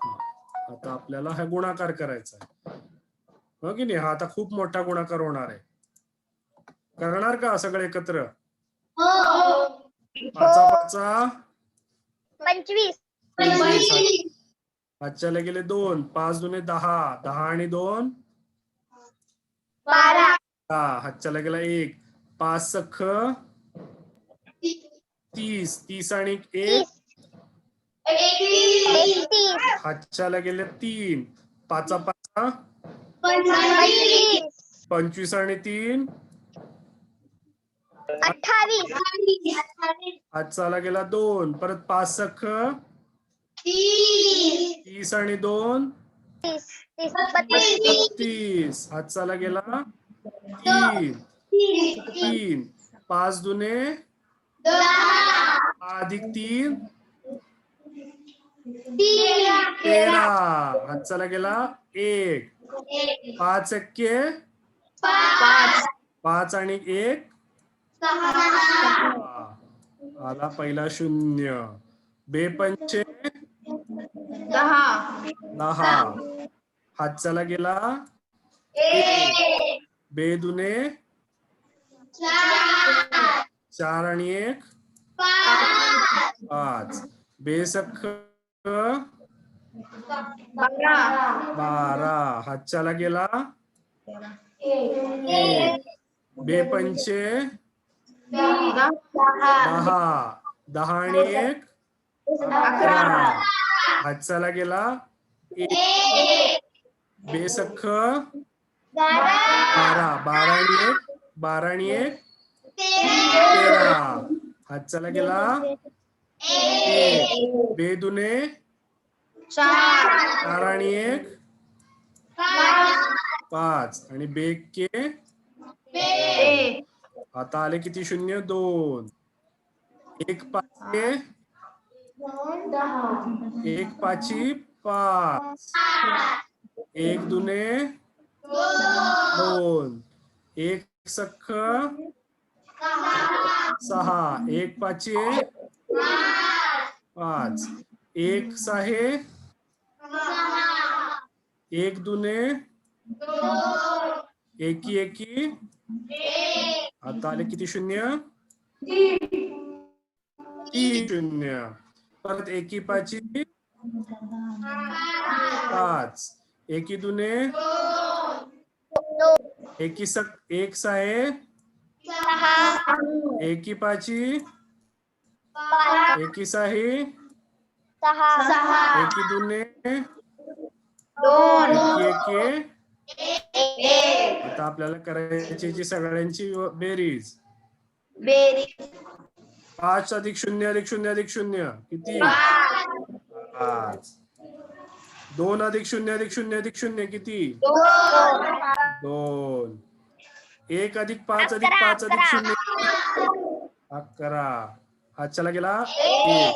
आता आपल्याला हा गुणाकार करायचा आहे हो की नाही हा आता खूप मोठा गुणाकार होणार आहे करणार का सगळे एकत्र 5 25 आजच्याला गेले 2 5 दुने 10 10 आणि 2 12 हातच्याला गेला 1 5 सख 30. 30 आणि 1 30. 31. हातच्याला गेले 3. 5 5 25. 25 आणि 3 28. हातचाला गेला 2. परत 5 सख 30 आणि 2 32. हातचाला गेला 3. 3. 5 दुने 6 + 3 13. हातचाला गेला 1. 5 एक्के 5 आणि 1 आला पहिला 0. बेपंचे 10. हातचाला गेला 1. बेदुने 4 आणि 1 5. बेसख 12. हातच्याला गेला 1. बेपंचे 10. 10 आणि 1 11. हातचाला गेला 1. बेसख 12. 12 आणि 1 13. हातचाला गेला 1. बेदुने 4 आणि 1 5. आणि बेके आता आले किती शून्य 2. 1 पाचे 1 पाची 5. 1 दुने 2. 1 सख 6. 1 पाचे 5. 1 सहे 1 दुने 1 1. आता आले किती शून्य 3 शून्य. परत 1 पाची 5. 1 दुने 1 सहे 1 पाची 1 सहे 1 दुने 1 आता आपल्याला करायची सगळ्यांची बेरीज. 5 + 0 + 0 + 0 किती 5. 2 + 0 + 0 + 0 किती 2. 1 + 5 + 5 + 0 11. हातच्याला गेला 1.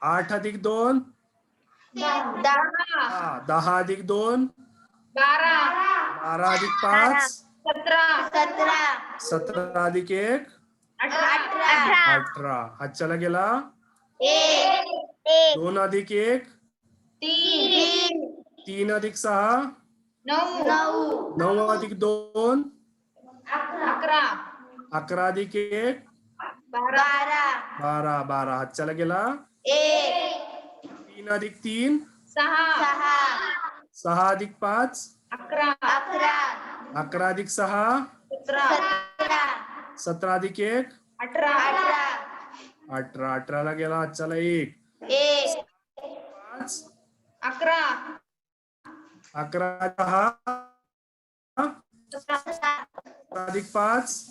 8 + 2 10. 10 + 2 12 + 5 17 + 1 18. हातच्याला गेला 2 + 1 3 + 6 9 + 2 11 + 1 12. 12. हातच्याला गेला 3 + 3 6 + 5 11 + 6 17 + 1 18. 18 ला गेला हातच्याला 1 5 11 + 6 17 + 5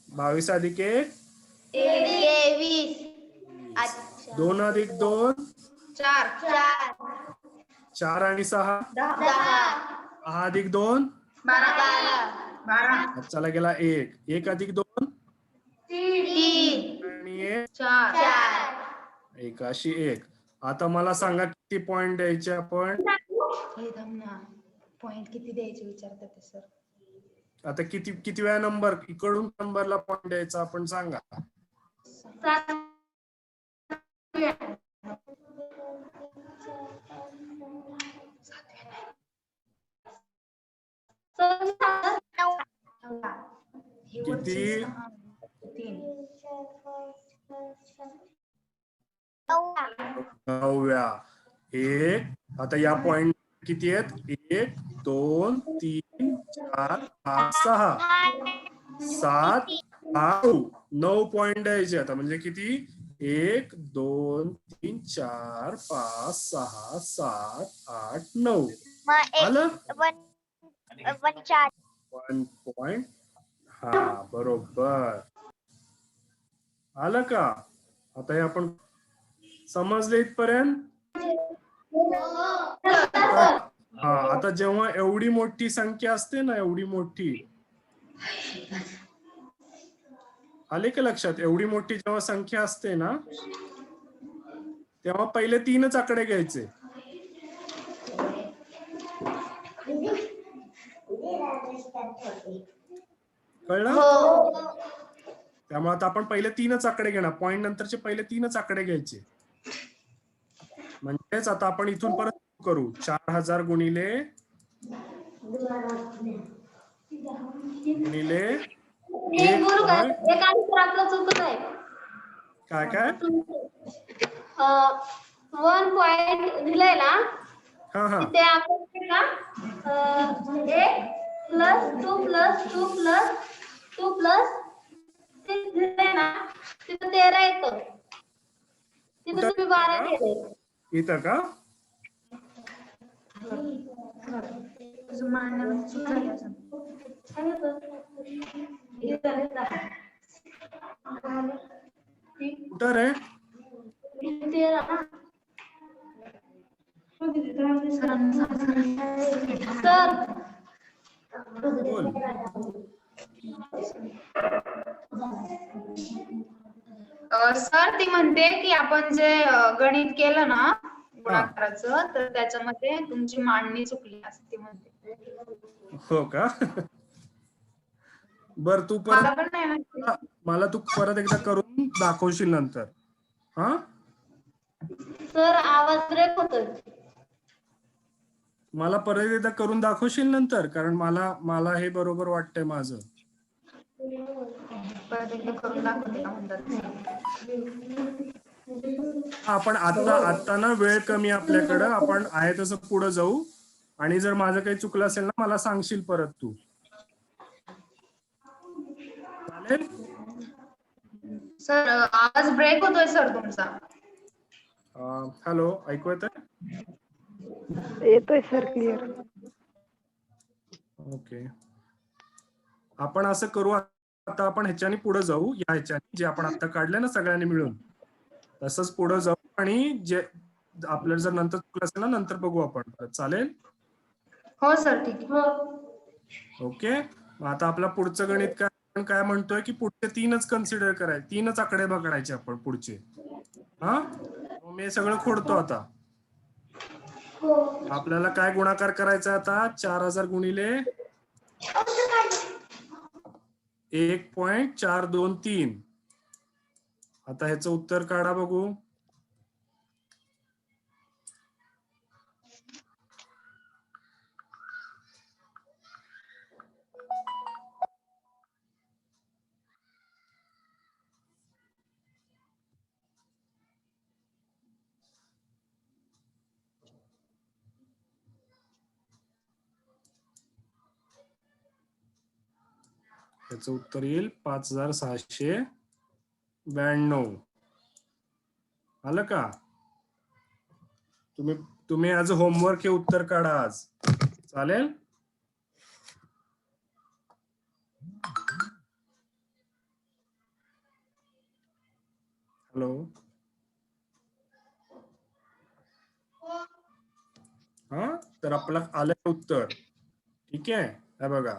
22 + 1 2 + 2 4 आणि 6 6 + 2 हातच्याला गेला 1 1 + 2 आणि 1 अशी 1. आता मला सांगा किती पॉइंट द्यायचे आपण. पॉइंट किती द्यायचे विचारतात ते सर. आता किती वेळा नंबर इकडून नंबरला पॉइंट द्यायचा आपण सांगा. किती 9 वेळा. 1 आता या पॉइंट किती आहेत 1 2 3 4 5 6 7 9 पॉइंट द्यायचे आता. म्हणजे किती? 1 2 3 4 5 6 7 8 9. मग आलं? 1 1 पॉइंट. हा, बरोबर. आलं का? आता हे आपण समजले इथपर्यंत? हा, आता जेव्हा एवढी मोठी संख्या असते ना, एवढी मोठी, आले का लक्षात? एवढी मोठी जेव्हा संख्या असते ना, तेव्हा पहिले 3च आकडे घ्यायचे. कळलं? त्यामुळे आता आपण पहिले 3च आकडे घेणार. पॉइंट नंतरचे पहिले 3च आकडे घ्यायचे. म्हणजेच आता आपण इथून परत करू. 4000 गुणिले एक बरोबर आहे. एक आन्सर आपलं चुकत आहे. काय काय? 1 पॉइंट दिलंय ना, हा हा, तिथे आपण ते का 1 प्लस 2 प्लस 2 प्लस 2 प्लस 6 दिलंय ना, तिथं 13 येतं. तिथं तुम्ही 12 दिले. इथं का? तुझं मांडणं चूक झाली असेल. कुठं रे? 13 ना. सर बोल. सर ती म्हणते की आपण जे गणित केलं ना गुणाकाराचं, तर त्याच्यामध्ये तुमची मांडणी चुकली असं ती म्हणते. हो का? बर, तू मला परत पण नाही माहिती. मला तू परत एकदा करून दाखवशील नंतर. हा, सर आवाज ब्रेक होतोय. मला परत एकदा करून दाखवशील नंतर, कारण मला हे बरोबर वाटतंय माझं. परत एकदा करून दाखवते का म्हणतात. आपण आता ना वेळ कमी आपल्याकडं, आपण आहे तसं पुढे जाऊ. आणि जर माझं काही चुकलं असेल ना, मला सांगशील परत तू. चालेल? सर आवाज ब्रेक होतोय सर तुमचा. हॅलो, ऐकू येतंय? येतोय सर क्लिअर. ओके, आपण असं करू. आता आपण ह्याच्याने पुढे जाऊ. या ह्याच्याने जे आपण आता काढले ना सगळ्यांनी मिळून, तसंच पुढे जाऊ. आणि जे आपल्याला जर नंतर चुकलं असेल ना, नंतर बघू आपण परत. चालेल? हो सर, ठीक आहे. ओके, मग आता आपला पुढचं गणित काय? आपण काय म्हणतोय की पुढचे 3च कन्सिडर करायचे, 3च आकडे बघायचे आपण पुढचे. हा, मी सगळं खोडतो आता. आपल्याला काय गुणाकार करायचा आता? 4000 गुणिले 1.423. आता ह्याचं उत्तर काढा बघू. ह्याचं उत्तर येईल 5692. आलं का? तुम्ही ऍज अ होमवर्क हे उत्तर काढा आज. चालेल? हॅलो, हा, तर आपलं आलं उत्तर. ठीक आहे, हे बघा.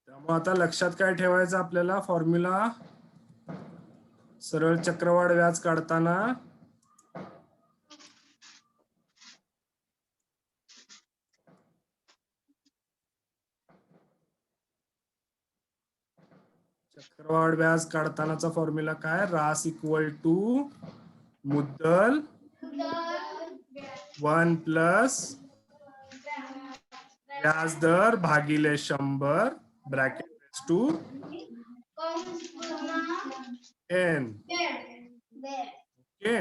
त्यामुळे आता लक्षात काय ठेवायचं आपल्याला? फॉर्म्युला, सरळ चक्रवाढ व्याज काढताना चक्रवाढ व्याज काढतानाचा फॉर्म्युला काय? रास इक्वल टू मुद्दल 1 प्लस व्याजदर भागिले 100 ब्रॅकेट टू n. ओके.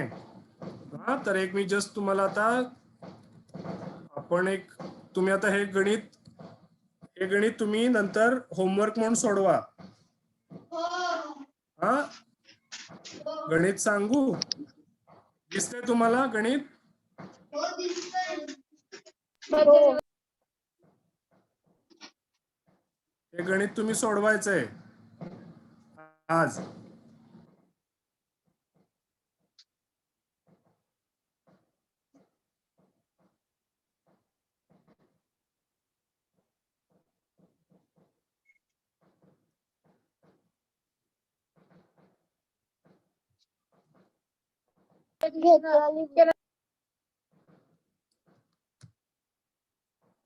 हा, तर एक मी जस्ट तुम्हाला आता तुम्ही आता हे गणित तुम्ही नंतर होमवर्क म्हणून सोडवा. हा, गणित सांगू? दिसतंय तुम्हाला गणित? हे गणित तुम्ही सोडवायचंय आज.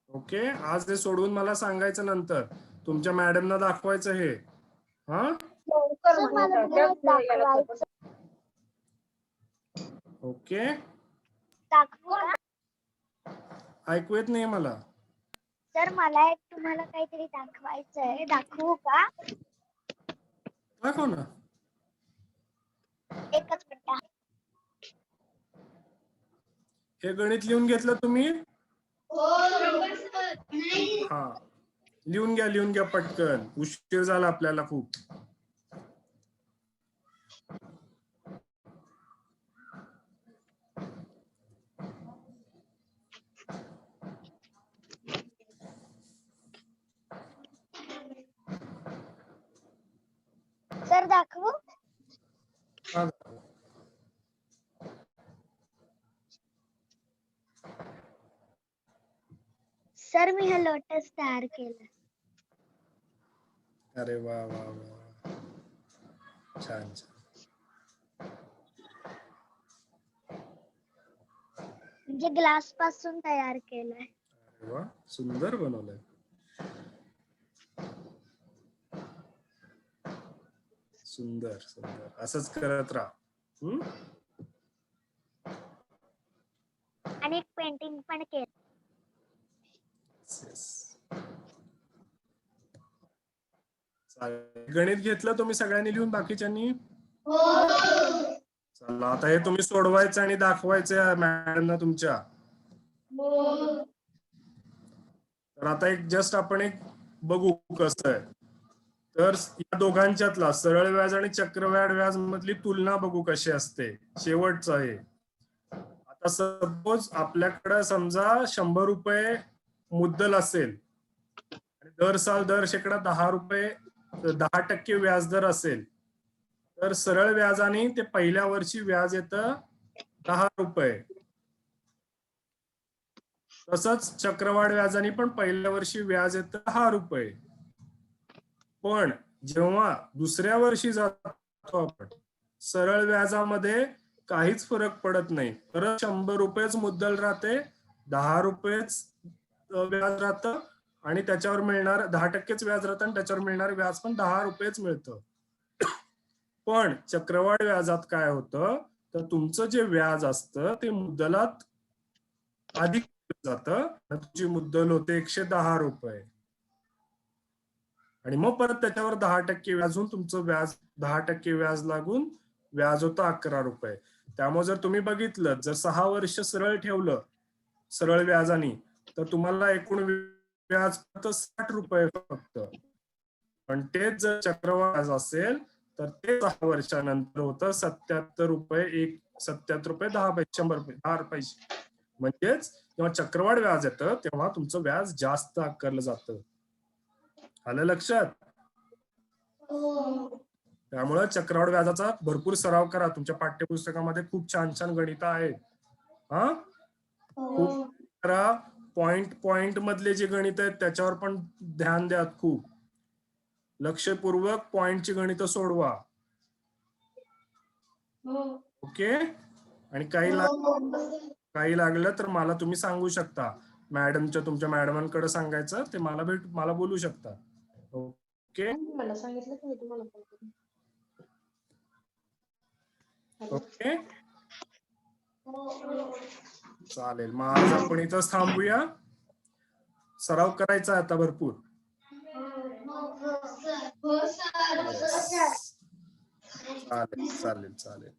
ओके, आज हे सोडवून मला सांगायचं नंतर. तुमच्या मॅडमना दाखवायचं हे. हा, ओके. ऐकू येत नाही मला. सर मला एक तुम्हाला काहीतरी दाखवायचं आहे. दाखवू का? दाखव ना. एकच मिनिट. हे गणित लिहून घेतलं तुम्ही? हा, लिहून घ्या पटकन. उशीर झाला आपल्याला खूप. सर दाखवू? हा, सर मी हा लोटस तयार केला. अरे वा वा वा, छान छान. म्हणजे ग्लास पासून तयार केलाय. अरे वा, सुंदर बनवलंय. सुंदर सुंदर, असंच करत राहा. आणि एक पेंटिंग पण केलं. गणित घेतलं तुम्ही सगळ्यांनी लिहून, बाकीच्यांनी? चला, आता हे तुम्ही सोडवायचं आणि दाखवायचं मॅडमना तुमच्या. तर आता आपण एक बघू कसं आहे. तर या दोघांच्यातला सरळ व्याज आणि चक्रवाढ व्याज मधली तुलना बघू कशी असते. शेवटचं आहे. आता सपोज आपल्याकडे समजा 100 रुपये मुद्दल असेल आणि दर साल दर शेकडा 10 रुपये 10% व्याजदर असेल, तर सरळ व्याजाने ते पहिल्या वर्षी व्याज येतं 10 रुपये. तसंच चक्रवाढ व्याजाने पण पहिल्या वर्षी व्याज येतं 10 रुपये. पण जेव्हा दुसऱ्या वर्षी जातो आपण, सरळ व्याजामध्ये काहीच फरक पडत नाही. तर 100 रुपयेच मुद्दल राहते, 10 रुपयेच व्याज राहतं आणि त्याच्यावर मिळणार 10%च व्याज राहतं आणि त्याच्यावर मिळणार व्याज पण 10 रुपयेच मिळतं. पण चक्रवाढ व्याजात काय होतं, तर तुमचं जे व्याज असतं ते मुद्दलात अधिक जातं. तुमची मुद्दल होते 110 रुपये आणि मग परत त्याच्यावर 10% व्याज होऊन तुमचं व्याज 10% व्याज लागून व्याज होतं 11 रुपये. त्यामुळे जर तुम्ही बघितलं, जर 6 वर्ष सरळ ठेवलं सरळ व्याजाने, तर तुम्हाला एकूण व्याज फक्त 60 रुपये फक्त. पण तेच जर चक्रवाढ व्याज असेल तर ते 6 वर्षानंतर होतं 77 रुपये 77 रुपये 10 पैसे 100 रुपये 10 पैसे. म्हणजेच जेव्हा चक्रवाढ व्याज येतं तेव्हा तुमचं व्याज जास्त आकारलं जातं. आलं लक्षात? त्यामुळे चक्रवाढ व्याजाचा भरपूर सराव करा. तुमच्या पाठ्यपुस्तकामध्ये खूप छान छान गणित आहेत. हा, खूप करा. पॉइंट मधले जे गणित आहेत त्याच्यावर पण ध्यान द्या. खूप लक्षपूर्वक पॉइंटची गणितं सोडवा. ओके. आणि काही लागलं तर मला तुम्ही सांगू शकता. तुमच्या मॅडमांकडे सांगायचं, ते मला बोलू शकता. ओके. मला सांगितलं की मी तुम्हाला फोन करेन. ओके, चालेल. मग आज आपण इथंच थांबूया. सराव करायचा आता भरपूर. चालेल चालेल चालेल.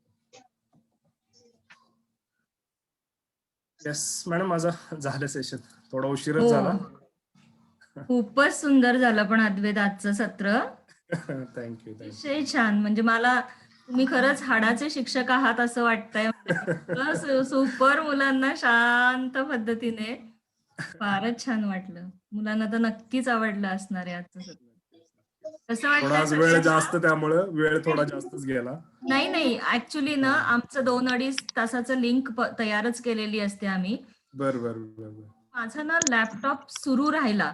येस मॅडम, माझं झालं सेशन. थोडा उशीरच हो. झाला. खूपच सुंदर झालं पण अद्वैत आजचं सत्र. थँक्यू विषय छान. म्हणजे मला तुम्ही खरंच हाडाचे शिक्षक आहात असं वाटतंय. इतकं सुपर मुलांना शांत पद्धतीने. फारच छान वाटलं. मुलांना तर नक्कीच आवडलं असणार आहे आजचं सत्र. कसं थोडा आज वाटलं? वेळ जास्त, त्यामुळं वेळ थोडा जास्तच गेला. नाही ऍक्च्युली ना आमचं 2-2.5 तासाचं लिंक तयारच केलेली असते आम्ही. बर बर बर बर. माझा ना लॅपटॉप सुरू राहिला,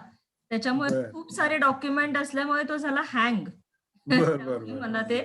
त्याच्यामुळे बर. खूप सारे डॉक्युमेंट असल्यामुळे तो झाला हँग. बर बर बर. मला ते